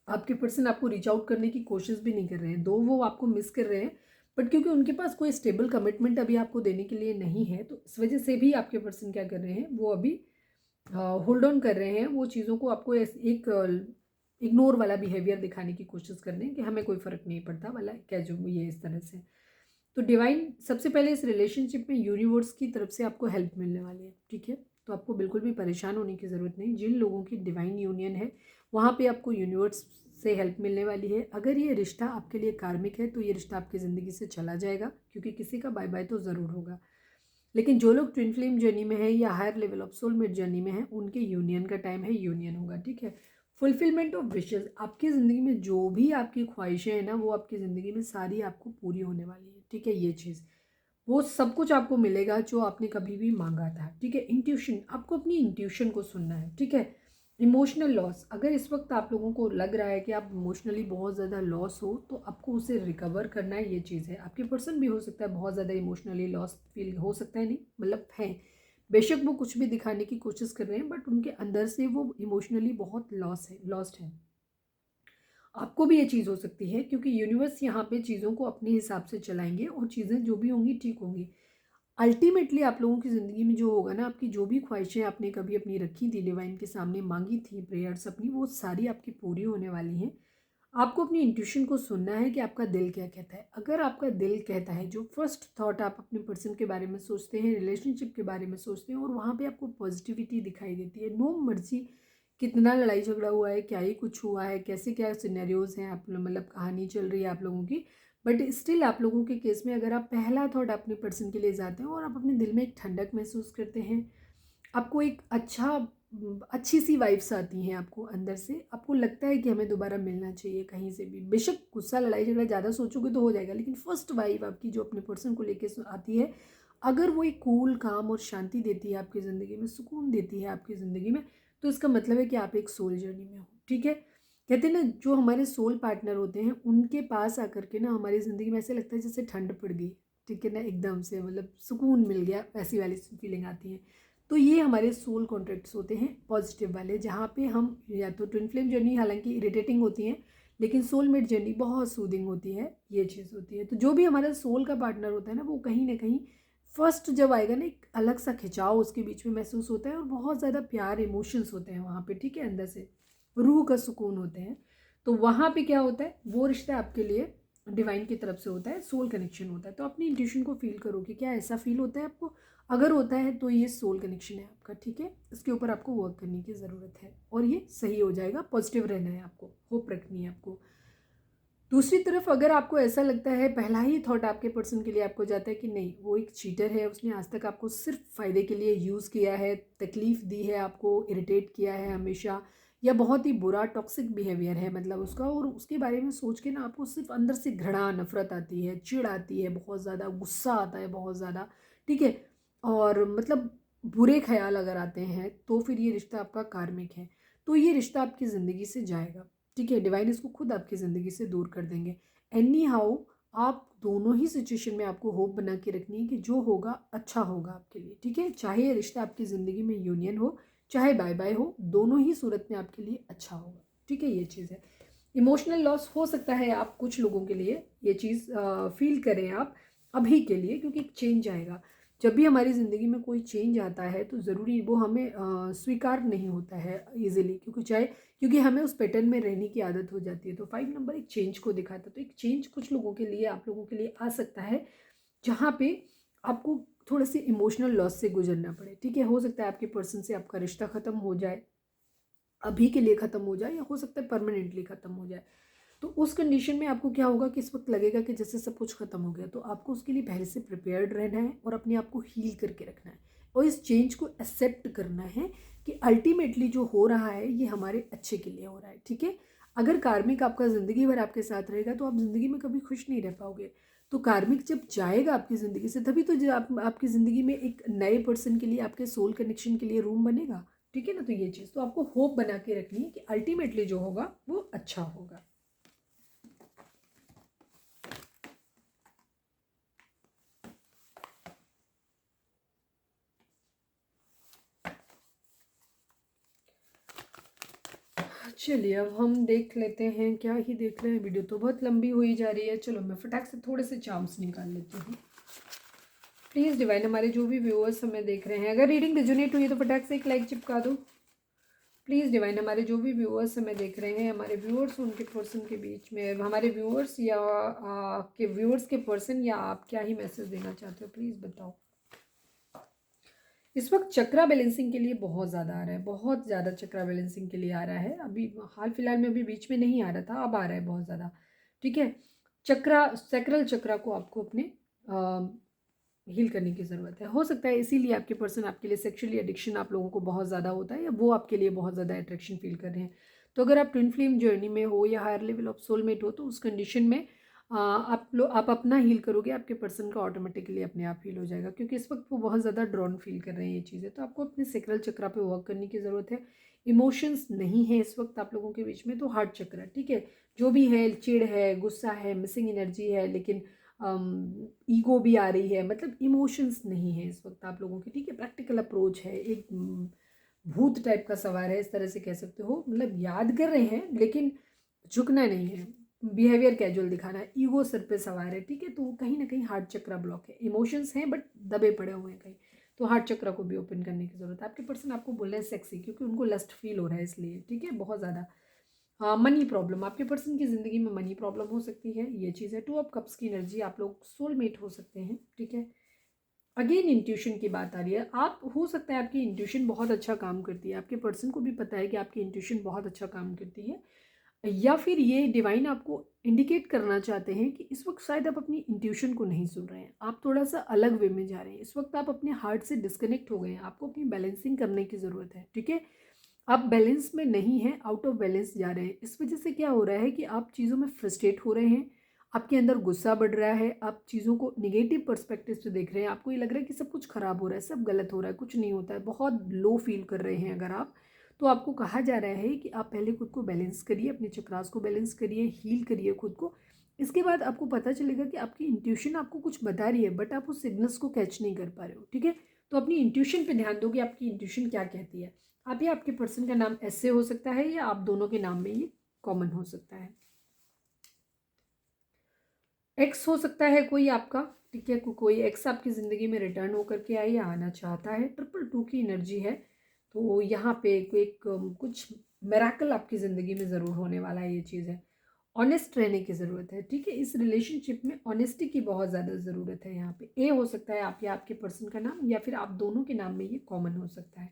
आपके पर्सन आपको रीच आउट करने की कोशिश भी नहीं कर रहे हैं, दो वो आपको मिस कर रहे हैं, बट क्योंकि उनके पास कोई स्टेबल कमिटमेंट अभी आपको देने के लिए नहीं है, तो इस वजह से भी आपके पर्सन क्या कर रहे हैं, वो अभी होल्ड ऑन कर रहे हैं, वो चीज़ों को आपको एक इग्नोर वाला बिहेवियर दिखाने की कोशिश कर रहे हैं कि हमें कोई फ़र्क नहीं पड़ता वाला, क्या जो ये इस तरह से। तो डिवाइन सबसे पहले इस रिलेशनशिप में यूनिवर्स की तरफ से आपको हेल्प मिलने वाली है, ठीक है। तो आपको बिल्कुल भी परेशान होने की ज़रूरत नहीं। जिन लोगों की डिवाइन यूनियन है वहाँ पे आपको यूनिवर्स से हेल्प मिलने वाली है। अगर ये रिश्ता आपके लिए कार्मिक है तो ये रिश्ता आपकी ज़िंदगी से चला जाएगा, क्योंकि किसी का बाय बाय तो ज़रूर होगा। लेकिन जो लोग ट्विन फ्लेम जर्नी में है या higher level of soulmate journey में है, उनके यूनियन का टाइम है, यूनियन होगा, ठीक है। फुलफिलमेंट ऑफ विशेज़, आपकी ज़िंदगी में जो भी आपकी ख्वाहिशें हैं ना, वो आपकी ज़िंदगी में सारी आपको पूरी होने वाली है, ठीक है। ये चीज़, वो सब कुछ आपको मिलेगा जो आपने कभी भी मांगा था, ठीक है। इंट्यूशन, आपको अपनी इंट्यूशन को सुनना है, ठीक है। इमोशनल लॉस, अगर इस वक्त आप लोगों को लग रहा है कि आप इमोशनली बहुत ज़्यादा लॉस हो, तो आपको उसे रिकवर करना है, ये चीज़ है। आपके पर्सन भी हो सकता है बहुत ज़्यादा इमोशनली लॉस फील हो सकता है, नहीं मतलब है, बेशक वो कुछ भी दिखाने की कोशिश कर रहे हैं, बट उनके अंदर से वो इमोशनली बहुत लॉस्ट है। आपको भी ये चीज़ हो सकती है, क्योंकि यूनिवर्स यहाँ पे चीज़ों को अपने हिसाब से चलाएंगे और चीज़ें जो भी होंगी ठीक होंगी। अल्टीमेटली आप लोगों की ज़िंदगी में जो होगा ना, आपकी जो भी ख्वाहिशें आपने कभी अपनी रखी थी, डिवाइन के सामने मांगी थी प्रेयर्स अपनी, वो सारी आपकी पूरी होने वाली हैं। आपको अपनी इंट्यूशन को सुनना है कि आपका दिल क्या कहता है। अगर आपका दिल कहता है, जो फर्स्ट थॉट आप अपने पर्सन के बारे में सोचते हैं, रिलेशनशिप के बारे में सोचते हैं, और वहाँ पे आपको पॉजिटिविटी दिखाई देती है, नो मर्जी कितना लड़ाई झगड़ा हुआ है, क्या ही कुछ हुआ है, कैसे क्या सिनेरियोज हैं, आप मतलब कहानी चल रही है आप लोगों की, बट स्टिल आप लोगों के केस में अगर आप पहला थॉट अपने पर्सन के लिए जाते हैं और आप अपने दिल में एक ठंडक महसूस करते हैं, आपको एक अच्छी सी वाइब्स आती हैं आपको अंदर से, आपको लगता है कि हमें दोबारा मिलना चाहिए कहीं से भी। बेशक गुस्सा लड़ाई झगड़ा ज़्यादा सोचोगे तो हो जाएगा, लेकिन फर्स्ट वाइब आपकी जो अपने पर्सन को लेके आती है, अगर वो एक कूल काम और शांति देती है आपकी ज़िंदगी में, सुकून देती है आपकी ज़िंदगी में, तो इसका मतलब है कि आप एक सोल जर्नी में हो, ठीक है। कहते हैं ना, जो हमारे सोल पार्टनर होते हैं उनके पास आकर के ना हमारी ज़िंदगी में ऐसे लगता है जैसे ठंड पड़ गई, ठीक है ना, एकदम से मतलब सुकून मिल गया, ऐसी वाली फीलिंग आती है। तो ये हमारे सोल कॉन्ट्रैक्ट्स होते हैं पॉजिटिव वाले, जहाँ पे हम या तो ट्विन फ्लेम जर्नी हालांकि इरिटेटिंग होती है, लेकिन सोलमेट जर्नी बहुत सूदिंग होती है, ये चीज़ होती है। तो जो भी हमारा सोल का पार्टनर होता है ना, वो कहीं ना कहीं फर्स्ट जब आएगा ना, एक अलग सा खिंचाव उसके बीच में महसूस होता है, और बहुत ज़्यादा प्यार इमोशंस होते हैं वहाँ पे, ठीक है, अंदर से रूह का सुकून होते हैं। तो वहाँ पे क्या होता है, वो रिश्ता आपके लिए डिवाइन की तरफ से होता है, सोल कनेक्शन होता है। तो अपनी इंट्यूशन को फील करो कि क्या ऐसा फील होता है आपको, अगर होता है तो ये सोल कनेक्शन है आपका, ठीक है। इसके ऊपर आपको वर्क करने की ज़रूरत है और ये सही हो जाएगा। पॉजिटिव रहना है आपको, होप रखनी है आपको। दूसरी तरफ अगर आपको ऐसा लगता है, पहला ही थॉट आपके पर्सन के लिए आपको जाता है कि नहीं, वो एक चीटर है, उसने आज तक आपको सिर्फ फ़ायदे के लिए यूज़ किया है, तकलीफ़ दी है, आपको इरिटेट किया है हमेशा, या बहुत ही बुरा टॉक्सिक बिहेवियर है मतलब उसका, और उसके बारे में सोच के ना आपको सिर्फ अंदर से घृणा नफरत आती है, चिढ़ आती है, बहुत ज़्यादा गुस्सा आता है, बहुत ज़्यादा, ठीक है। और मतलब बुरे ख्याल अगर आते हैं, तो फिर ये रिश्ता आपका कार्मिक है, तो ये रिश्ता आपकी ज़िंदगी से जाएगा, ठीक है। डिवाइन इसको खुद आपकी ज़िंदगी से दूर कर देंगे। एनी हाउ, आप दोनों ही सिचुएशन में आपको होप बना के रखनी है कि जो होगा अच्छा होगा आपके लिए, ठीक है। चाहे ये रिश्ता आपकी ज़िंदगी में यूनियन हो, चाहे बाय बाय हो, दोनों ही सूरत में आपके लिए अच्छा होगा, ठीक है। ये चीज़ है। इमोशनल लॉस हो सकता है आप कुछ लोगों के लिए ये चीज़ फील करें आप अभी के लिए, क्योंकि एक चेंज आएगा। जब भी हमारी ज़िंदगी में कोई चेंज आता है तो ज़रूरी वो हमें स्वीकार नहीं होता है ईजिली, क्योंकि हमें उस पैटर्न में रहने की आदत हो जाती है। तो 5 नंबर एक चेंज को दिखाता है, तो एक चेंज कुछ लोगों के लिए, आप लोगों के लिए आ सकता है, जहाँ पे आपको थोड़े से इमोशनल लॉस से गुजरना पड़े, ठीक है। हो सकता है आपके पर्सन से आपका रिश्ता ख़त्म हो जाए, अभी के लिए ख़त्म हो जाए, या हो सकता है परमानेंटली ख़त्म हो जाए। तो उस कंडीशन में आपको क्या होगा कि इस वक्त लगेगा कि जैसे सब कुछ ख़त्म हो गया, तो आपको उसके लिए पहले से प्रिपेयर्ड रहना है और अपने आप को हील करके रखना है, और इस चेंज को एक्सेप्ट करना है कि अल्टीमेटली जो हो रहा है ये हमारे अच्छे के लिए हो रहा है, ठीक है। अगर कार्मिक आपका ज़िंदगी भर आपके साथ रहेगा तो आप ज़िंदगी में कभी खुश नहीं रह पाओगे। तो कार्मिक जब जाएगा आपकी ज़िंदगी से, तभी तो आपकी ज़िंदगी में एक नए पर्सन के लिए, आपके सोल कनेक्शन के लिए रूम बनेगा, ठीक है ना। तो ये चीज़ तो आपको होप बना के रखनी है कि अल्टीमेटली जो होगा वो अच्छा होगा। चलिए अब हम देख लेते हैं, क्या ही देख रहे हैं, वीडियो तो बहुत लंबी हुई जा रही है। चलो मैं फटाक से थोड़े से चार्म्स निकाल लेती हूँ। प्लीज़ डिवाइन हमारे जो भी व्यूअर्स हमें देख रहे हैं, अगर रीडिंग रेजोनेट हुई है तो फटाक से एक लाइक चिपका दो। प्लीज़ डिवाइन हमारे जो भी व्यूअर्स हमें देख रहे हैं, हमारे व्यूअर्स उनके पर्सन के बीच में, हमारे व्यूअर्स या के व्यूअर्स के पर्सन या आप क्या ही मैसेज देना चाहते हो, प्लीज़ बताओ। इस वक्त चक्रा बैलेंसिंग के लिए बहुत ज़्यादा आ रहा है, बहुत ज़्यादा चक्रा बैलेंसिंग के लिए आ रहा है। अभी हाल फिलहाल में अभी बीच में नहीं आ रहा था, अब आ रहा है बहुत ज़्यादा। ठीक है, चक्रा सैक्रल चक्रा को आपको अपने हील करने की ज़रूरत है। हो सकता है इसीलिए आपके पर्सन आपके लिए सेक्सुअली एडिक्शन आप लोगों को बहुत ज़्यादा होता है, या वो आपके लिए बहुत ज़्यादा अट्रैक्शन फील कर रहे हैं। तो अगर आप ट्विन फ्लेम जर्नी में हो या हायर लेवल ऑफ सोलमेट हो, तो उस कंडीशन में आप अपना हील करोगे, आपके पर्सन का ऑटोमेटिकली अपने आप हील हो जाएगा, क्योंकि इस वक्त वो बहुत ज़्यादा ड्रॉन फील कर रहे हैं ये चीज़ें। तो आपको अपने सेक्रल चक्रा पे वर्क करने की ज़रूरत है। इमोशंस नहीं है इस वक्त आप लोगों के बीच में, तो हार्ट चक्रा, ठीक है, जो भी है, चिढ़ है, गुस्सा है, मिसिंग एनर्जी है, लेकिन ईगो भी आ रही है, मतलब इमोशंस नहीं है इस वक्त आप लोगों की। ठीक है, प्रैक्टिकल अप्रोच है, एक भूत टाइप का सवार है, इस तरह से कह सकते हो। मतलब याद कर रहे हैं लेकिन झुकना नहीं है, बिहेवियर कैजुअल दिखाना है, ईगो सर पे सवार है। ठीक है, तो कहीं ना कहीं हार्ट चक्रा ब्लॉक है, इमोशंस हैं बट दबे पड़े हुए हैं कहीं, तो हार्ट चक्रा को भी ओपन करने की जरूरत है। आपके पर्सन आपको बोल रहे हैं सेक्सी, क्योंकि उनको लस्ट फील हो रहा है इसलिए। ठीक है, बहुत ज़्यादा। हाँ, मनी प्रॉब्लम, आपके पर्सन की ज़िंदगी में मनी प्रॉब्लम हो सकती है, ये चीज़ है। टू ऑफ कप्स की एनर्जी, आप लोग सोलमेट हो सकते हैं। ठीक है, अगेन इंट्यूशन की बात आ रही है। आप हो सकता है आपकी इंट्यूशन बहुत अच्छा काम करती है, आपके पर्सन को भी पता है कि आपकी इंट्यूशन बहुत अच्छा काम करती है, या फिर ये डिवाइन आपको इंडिकेट करना चाहते हैं कि इस वक्त शायद आप अपनी इंट्यूशन को नहीं सुन रहे हैं, आप थोड़ा सा अलग वे में जा रहे हैं। इस वक्त आप अपने हार्ट से डिस्कनेक्ट हो गए हैं, आपको अपनी बैलेंसिंग करने की ज़रूरत है। ठीक है, आप बैलेंस में नहीं हैं, आउट ऑफ बैलेंस जा रहे हैं। इस वजह से क्या हो रहा है कि आप चीज़ों में फ्रस्ट्रेट हो रहे हैं, आपके अंदर गुस्सा बढ़ रहा है, आप चीज़ों को निगेटिव पर्सपेक्टिव से देख रहे हैं, आपको ये लग रहा है कि सब कुछ खराब हो रहा है, सब गलत हो रहा है, कुछ नहीं होता है, बहुत लो फील कर रहे हैं अगर आप। तो आपको कहा जा रहा है कि आप पहले खुद को बैलेंस करिए, अपने चक्रास को बैलेंस करिए, हील करिए खुद को। इसके बाद आपको पता चलेगा कि आपकी इंट्यूशन आपको कुछ बता रही है, बट आप उस सिग्नल्स को कैच नहीं कर पा रहे हो। ठीक है, तो अपनी इंट्यूशन पे ध्यान दो कि आपकी इंट्यूशन क्या कहती है। आप या आपके पर्सन का नाम ऐसे हो सकता है, या आप दोनों के नाम में ये कॉमन हो सकता है। एक्स हो सकता है कोई आपका। ठीक है, कोई एक्स आपकी ज़िंदगी में रिटर्न होकर के आए या आना चाहता है। 222 की एनर्जी है, तो यहाँ पे एक कुछ मेराकल आपकी ज़िंदगी में ज़रूर होने वाला है, ये चीज़ है। ऑनेस्ट रहने की ज़रूरत है। ठीक है, इस रिलेशनशिप में ऑनेस्टी की बहुत ज़्यादा ज़रूरत है। यहाँ पे ए हो सकता है आप या आपके पर्सन का नाम, या फिर आप दोनों के नाम में ये कॉमन हो सकता है।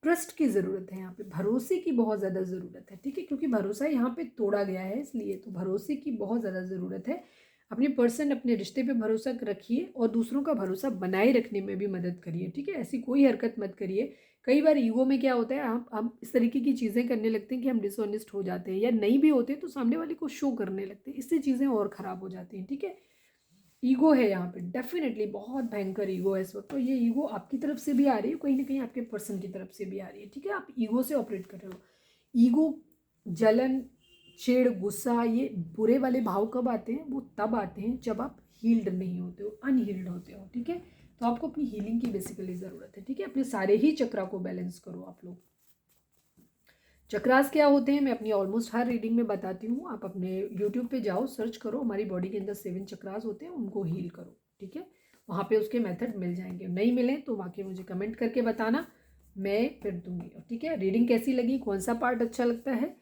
ट्रस्ट की ज़रूरत है यहाँ पे, भरोसे की बहुत ज़्यादा ज़रूरत है। ठीक है, क्योंकि भरोसा यहाँ पे तोड़ा गया है, इसलिए तो भरोसे की बहुत ज़्यादा ज़रूरत है। अपने पर्सन अपने रिश्ते पे भरोसा रखिए, और दूसरों का भरोसा बनाए रखने में भी मदद करिए। ठीक है, ऐसी कोई हरकत मत करिए। कई बार ईगो में क्या होता है, हम इस तरीके की चीज़ें करने लगते हैं कि हम डिसऑनेस्ट हो जाते हैं, या नहीं भी होते तो सामने वाले को शो करने लगते हैं, इससे चीज़ें और ख़राब हो जाती हैं। ठीक है, ईगो है यहाँ पे, डेफिनेटली बहुत भयंकर ईगो है इस वक्त। तो ये ईगो आपकी तरफ से भी आ रही है, कहीं ना कहीं आपके पर्सन की तरफ से भी आ रही है। ठीक है, आप ईगो से ऑपरेट कर रहे हो। ईगो, जलन, चिढ़, गुस्सा, ये बुरे वाले भाव कब आते हैं? वो तब आते हैं जब आप हील्ड नहीं होते हो, अनहील्ड होते हो। ठीक है, तो आपको अपनी हीलिंग की बेसिकली ज़रूरत है। ठीक है, अपने सारे ही चक्रा को बैलेंस करो आप लोग। चक्रास क्या होते हैं मैं अपनी ऑलमोस्ट हर रीडिंग में बताती हूँ। आप अपने यूट्यूब पे जाओ, सर्च करो, हमारी बॉडी के अंदर 7 चक्रास होते हैं, उनको हील करो। ठीक है, वहाँ पे उसके मेथड मिल जाएंगे। नहीं मिले तो बाकी मुझे कमेंट करके बताना, मैं फिर दूंगी। ठीक है, रीडिंग कैसी लगी, कौन सा पार्ट अच्छा लगता है,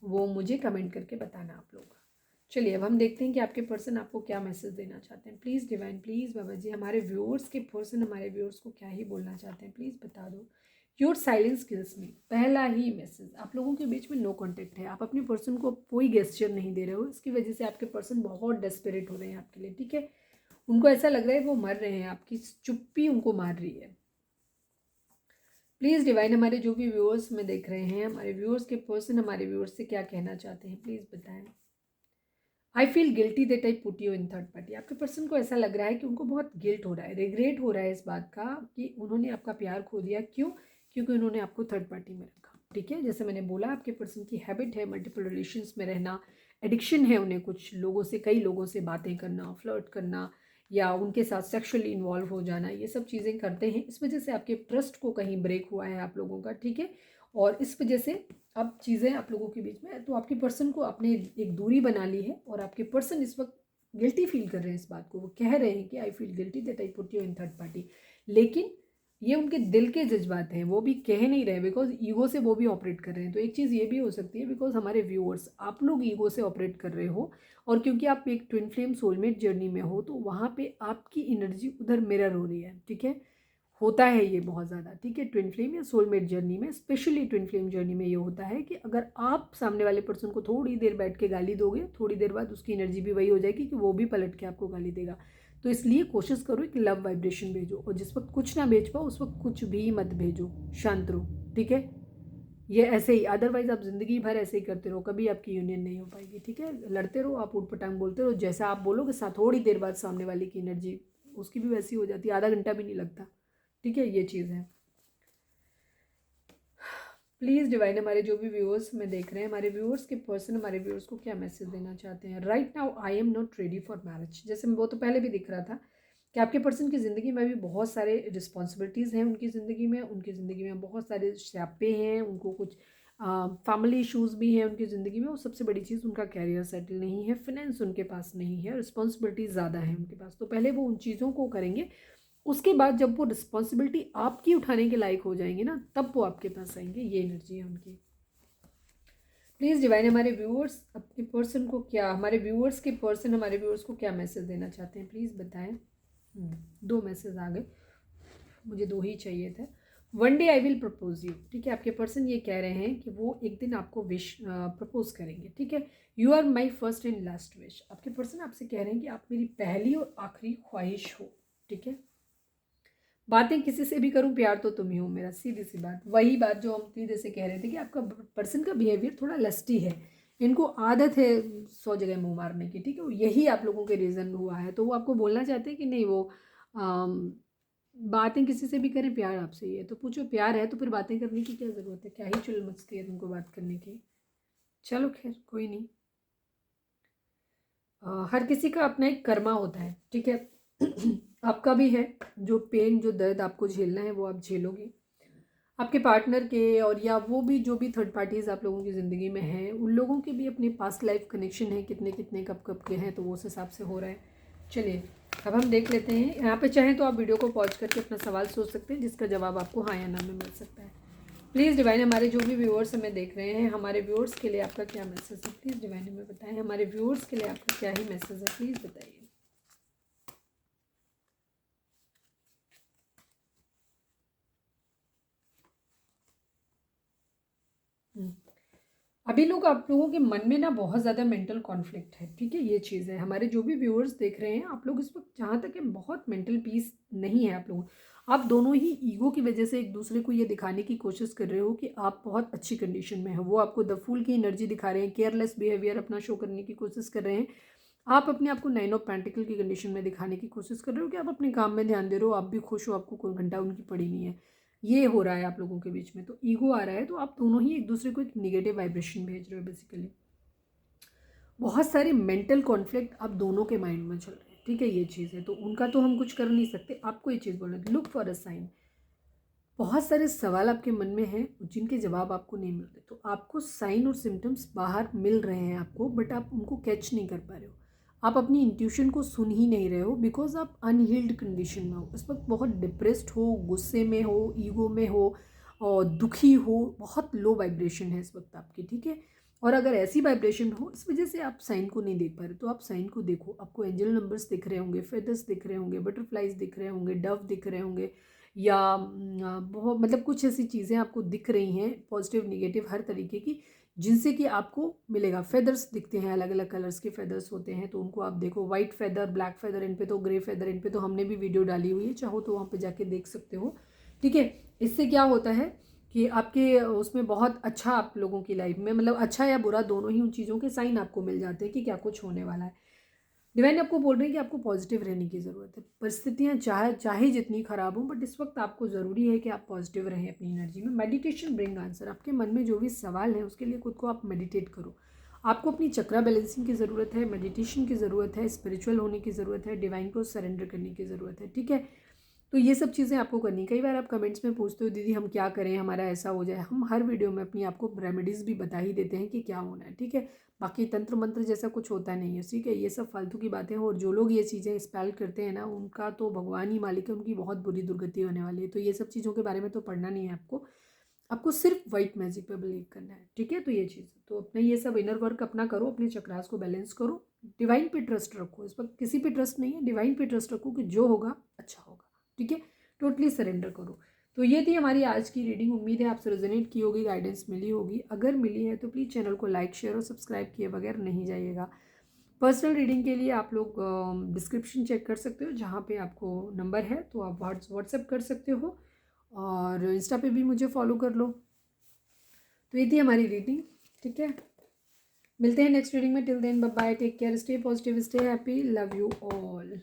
वो मुझे कमेंट करके बताना आप लोग। चलिए अब हम देखते हैं कि आपके पर्सन आपको क्या मैसेज देना चाहते हैं। प्लीज़ डिवाइन, प्लीज़ बाबा जी, हमारे व्यूअर्स के पर्सन हमारे व्यूअर्स को क्या ही बोलना चाहते हैं, प्लीज़ बता दो। योर साइलेंस किल्स मी, पहला ही मैसेज, आप लोगों के बीच में नो कॉन्टेक्ट है, आप अपने पर्सन को कोई गेस्चर नहीं दे रहे हो। इसकी वजह से आपके पर्सन बहुत डेस्परेट हो रहे हैं आपके लिए। ठीक है, उनको ऐसा लग रहा है वो मर रहे हैं, आपकी चुप्पी उनको मार रही है। प्लीज़ डिवाइन, हमारे जो भी व्यूअर्स में देख रहे हैं, हमारे व्यूअर्स के पर्सन हमारे व्यूअर्स से क्या कहना चाहते हैं, प्लीज़ बताएं। I feel guilty that I put you in third party, आपके पर्सन को ऐसा लग रहा है कि उनको बहुत गिल्ट हो रहा है, रिग्रेट हो रहा है इस बात का कि उन्होंने आपका प्यार खो दिया। क्यों? क्योंकि उन्होंने आपको थर्ड पार्टी में रखा। ठीक है, जैसे मैंने बोला, आपके पर्सन की हैबिट है मल्टीपल रिलेशंस में रहना, एडिक्शन है उन्हें कुछ लोगों से, कई लोगों से बातें करना, फ्लर्ट करना, या उनके साथ सेक्सुअली इन्वॉल्व हो जाना, ये सब चीज़ें करते हैं। इस वजह से आपके ट्रस्ट को कहीं ब्रेक हुआ है आप लोगों का। ठीक है, और इस वजह से अब चीज़ें आप लोगों के बीच में, तो आपके पर्सन को आपने एक दूरी बना ली है और आपके पर्सन इस वक्त गिल्टी फील कर रहे हैं इस बात को। वो कह रहे हैं कि I feel guilty that I put you in third party, लेकिन ये उनके दिल के जज्बात हैं, वो भी कह नहीं रहे बिकॉज ईगो से वो भी ऑपरेट कर रहे हैं। तो एक चीज़ ये भी हो सकती है बिकॉज हमारे व्यूअर्स आप लोग ईगो से ऑपरेट कर रहे हो, और क्योंकि आप एक ट्विन फ्लेम सोलमेट जर्नी में हो तो वहाँ पे आपकी एनर्जी उधर मिरर हो रही है। ठीक है, होता है ये बहुत ज़्यादा। ठीक है, ट्विन फ्लेम या सोलमेट जर्नी में, स्पेशली ट्विन फ्लेम जर्नी में ये होता है कि अगर आप सामने वाले पर्सन को थोड़ी देर बैठ के गाली दोगे, थोड़ी देर बाद उसकी एनर्जी भी वही हो जाएगी कि वो भी पलट के आपको गाली देगा। तो इसलिए कोशिश करो कि लव वाइब्रेशन भेजो, और जिस वक्त कुछ ना भेज पाओ उस वक्त कुछ भी मत भेजो, शांत रहो। ठीक है, ये ऐसे ही, अदरवाइज आप जिंदगी भर ऐसे ही करते रहो, कभी आपकी यूनियन नहीं हो पाएगी। ठीक है, लड़ते रहो, आप ऊट पटांग बोलते रहो, जैसा आप बोलोगे थोड़ी देर बाद सामने वाले की एनर्जी उसकी भी वैसी हो जाती है, आधा घंटा भी नहीं लगता। ठीक है, ये चीज़ है। प्लीज़ डिवाइन, हमारे जो भी व्यूअर्स हमें देख रहे हैं, हमारे व्यूअर्स के पर्सन हमारे व्यूअर्स को क्या मैसेज देना चाहते हैं। Right now I am not ready for marriage, जैसे वो तो पहले भी दिख रहा था कि आपके पर्सन की ज़िंदगी में भी बहुत सारे रिस्पॉन्सिबिलिटीज़ हैं, उनकी ज़िंदगी में बहुत सारे स्यापे हैं, उनको कुछ फैमिली इशूज़ भी हैं उनकी ज़िंदगी में, और सबसे बड़ी चीज़ उनका कैरियर सेटल नहीं है, फिनेंस उनके पास नहीं है, रिस्पॉन्सिबिलिटीज़ ज़्यादा है उनके पास। तो पहले वो उन चीज़ों को करेंगे, उसके बाद जब वो रिस्पॉन्सिबिलिटी आपकी उठाने के लायक हो जाएंगे ना, तब वो आपके पास आएंगे। ये एनर्जी है उनकी। प्लीज़ डिवाइन, हमारे व्यूअर्स अपने पर्सन को क्या, हमारे व्यूअर्स के पर्सन हमारे व्यूअर्स को क्या मैसेज देना चाहते हैं, प्लीज़ बताएं। 2 मैसेज आ गए, मुझे 2 ही चाहिए थे। One day I will propose you. ठीक है, आपके पर्सन ये कह रहे हैं कि वो एक दिन आपको विश प्रपोज करेंगे। ठीक है, you are my first and last wish. आपके पर्सन आपसे कह रहे हैं कि आप मेरी पहली और आखिरी ख्वाहिश हो। ठीक है, बातें किसी से भी करूं, प्यार तो तुम ही हो मेरा, सीधी सी बात। वही बात जो हम इतनी देर से कह रहे थे कि आपका पर्सन का बिहेवियर थोड़ा लस्टी है, इनको आदत है 100 जगह मुंह मारने की। ठीक है, यही आप लोगों के रीज़न हुआ है, तो वो आपको बोलना चाहते हैं कि नहीं वो बातें किसी से भी करें, प्यार आपसे ही है। तो पूछो प्यार है तो फिर बातें करने की क्या ज़रूरत है, क्या ही चुल मचती है तुमको बात करने की। चलो खैर कोई नहीं, हर किसी का अपना एक कर्मा होता है। ठीक है, आपका भी है, जो पेन जो दर्द आपको झेलना है वो आप झेलोगे। आपके पार्टनर के और या वो भी जो भी थर्ड पार्टीज़ आप लोगों की ज़िंदगी में हैं, उन लोगों के भी अपने पास्ट लाइफ कनेक्शन है, कितने कितने कब कब के हैं, तो वो उस हिसाब से हो रहा है। चलिए अब हम देख लेते हैं। यहाँ पे चाहें तो आप वीडियो को पॉज करके अपना सवाल सोच सकते हैं, जिसका जवाब आपको हाँ या ना में मिल सकता है। प्लीज़ डिवाइन, हमारे जो भी व्यूअर्स हमें देख रहे हैं, हमारे व्यूअर्स के लिए आपका क्या मैसेज है, प्लीज़ डिवाइन हमें बताएं। हमारे व्यूअर्स के लिए आपका क्या ही मैसेज है, प्लीज़ बताइए। अभी लोग आप लोगों के मन में ना बहुत ज़्यादा मेंटल कॉन्फ्लिक्ट है। ठीक है, ये चीज़ है। हमारे जो भी व्यूअर्स देख रहे हैं, आप लोग इस वक्त जहाँ तक है बहुत मेंटल पीस नहीं है आप लोगों। आप दोनों ही ईगो की वजह से एक दूसरे को ये दिखाने की कोशिश कर रहे हो कि आप बहुत अच्छी कंडीशन में हो। वो आपको द फूल की एनर्जी दिखा रहे हैं, केयरलेस बिहेवियर अपना शो करने की कोशिश कर रहे हैं। आप अपने आप को 9 ऑफ पेंटिकल की कंडीशन में दिखाने की कोशिश कर रहे हो कि आप अपने काम में ध्यान दे रहे हो, आप भी खुश हो, आपको कोई घंटा उनकी पड़ी नहीं है। ये हो रहा है आप लोगों के बीच में, तो ईगो आ रहा है, तो आप दोनों ही एक दूसरे को एक निगेटिव वाइब्रेशन भेज रहे हो बेसिकली। बहुत सारे मेंटल कॉन्फ्लिक्ट आप दोनों के माइंड में चल रहे हैं। ठीक है, ये चीज़ है, तो उनका तो हम कुछ कर नहीं सकते। आपको ये चीज़ बोलना है, लुक फॉर अ साइन। बहुत सारे सवाल आपके मन में हैं जिनके जवाब आपको नहीं मिलते, तो आपको साइन और सिम्टम्स बाहर मिल रहे हैं आपको, बट आप उनको कैच नहीं कर पा रहे हो। आप अपनी इंट्यूशन को सुन ही नहीं रहे हो बिकॉज आप अनहील्ड कंडीशन में हो, इस वक्त बहुत डिप्रेस्ड हो, गुस्से में हो, ईगो में हो और दुखी हो, बहुत लो वाइब्रेशन है इस वक्त आपकी। ठीक है, और अगर ऐसी वाइब्रेशन हो, इस वजह से आप साइन को नहीं देख पा रहे, तो आप साइन को देखो। आपको एंजल नंबर्स दिख रहे होंगे, फेदर्स दिख रहे होंगे, बटरफ्लाइज दिख रहे होंगे, डव दिख रहे होंगे, या बहुत मतलब कुछ ऐसी चीज़ें आपको दिख रही हैं पॉजिटिव निगेटिव हर तरीके की, जिनसे कि आपको मिलेगा। फेदर्स दिखते हैं, अलग अलग कलर्स के फेदर्स होते हैं, तो उनको आप देखो। वाइट फेदर, ब्लैक फेदर, इन पे तो ग्रे फेदर, इन पे तो हमने भी वीडियो डाली हुई है, चाहो तो वहाँ पे जाके देख सकते हो। ठीक है, इससे क्या होता है कि आपके उसमें बहुत अच्छा आप लोगों की लाइफ में, मतलब अच्छा या बुरा दोनों ही उन चीज़ों के साइन आपको मिल जाते हैं कि क्या कुछ होने वाला है। डिवाइन आपको बोल रहे हैं कि आपको पॉजिटिव रहने की ज़रूरत है। परिस्थितियाँ चाहे जितनी ख़राब हों, बट इस वक्त आपको ज़रूरी है कि आप पॉजिटिव रहें अपनी एनर्जी में। Meditation bring answer. आपके मन में जो भी सवाल है उसके लिए खुद को आप मेडिटेट करो। आपको अपनी चक्रा बैलेंसिंग की ज़रूरत है, मेडिटेशन की ज़रूरत है, स्पिरिचुअल होने की ज़रूरत है, डिवाइन को सरेंडर करने की ज़रूरत है। ठीक है, तो ये सब चीज़ें आपको करनी। कई बार आप कमेंट्स में पूछते हो दीदी हम क्या करें, हमारा ऐसा हो जाए। हम हर वीडियो में अपनी आपको रेमेडीज़ भी बता ही देते हैं कि क्या होना है, ठीक है। बाकी तंत्र मंत्र जैसा कुछ होता नहीं है, ठीक है। ये सब फालतू की बातें हैं, और जो लोग ये चीज़ें स्पेल करते हैं ना, उनका तो भगवान ही मालिक है, उनकी बहुत बुरी दुर्गति होने वाली है। तो ये सब चीज़ों के बारे में तो पढ़ना नहीं है आपको, आपको सिर्फ वाइट मैजिक पे बिलीव करना है, ठीक है। तो ये चीज़, तो अपना ये सब इनर वर्क अपना करो, अपने चक्रास को बैलेंस करो, डिवाइन पे ट्रस्ट रखो। इस वक्त किसी पे ट्रस्ट नहीं है, डिवाइन पे ट्रस्ट रखो कि जो होगा अच्छा होगा, ठीक है। टोटली सरेंडर करो। तो ये थी हमारी आज की रीडिंग। उम्मीद है आपसे रेजोनेट की होगी, गाइडेंस मिली होगी। अगर मिली है तो प्लीज़ चैनल को लाइक शेयर और सब्सक्राइब किए बगैर नहीं जाइएगा। पर्सनल रीडिंग के लिए आप लोग डिस्क्रिप्शन चेक कर सकते हो, जहाँ पे आपको नंबर है, तो आप व्हाट्सएप कर सकते हो, और इंस्टा पे भी मुझे फॉलो कर लो। तो ये थी हमारी रीडिंग, ठीक है। मिलते हैं नेक्स्ट रीडिंग में। Till then bye bye, take care, stay positive, stay happy, love you all.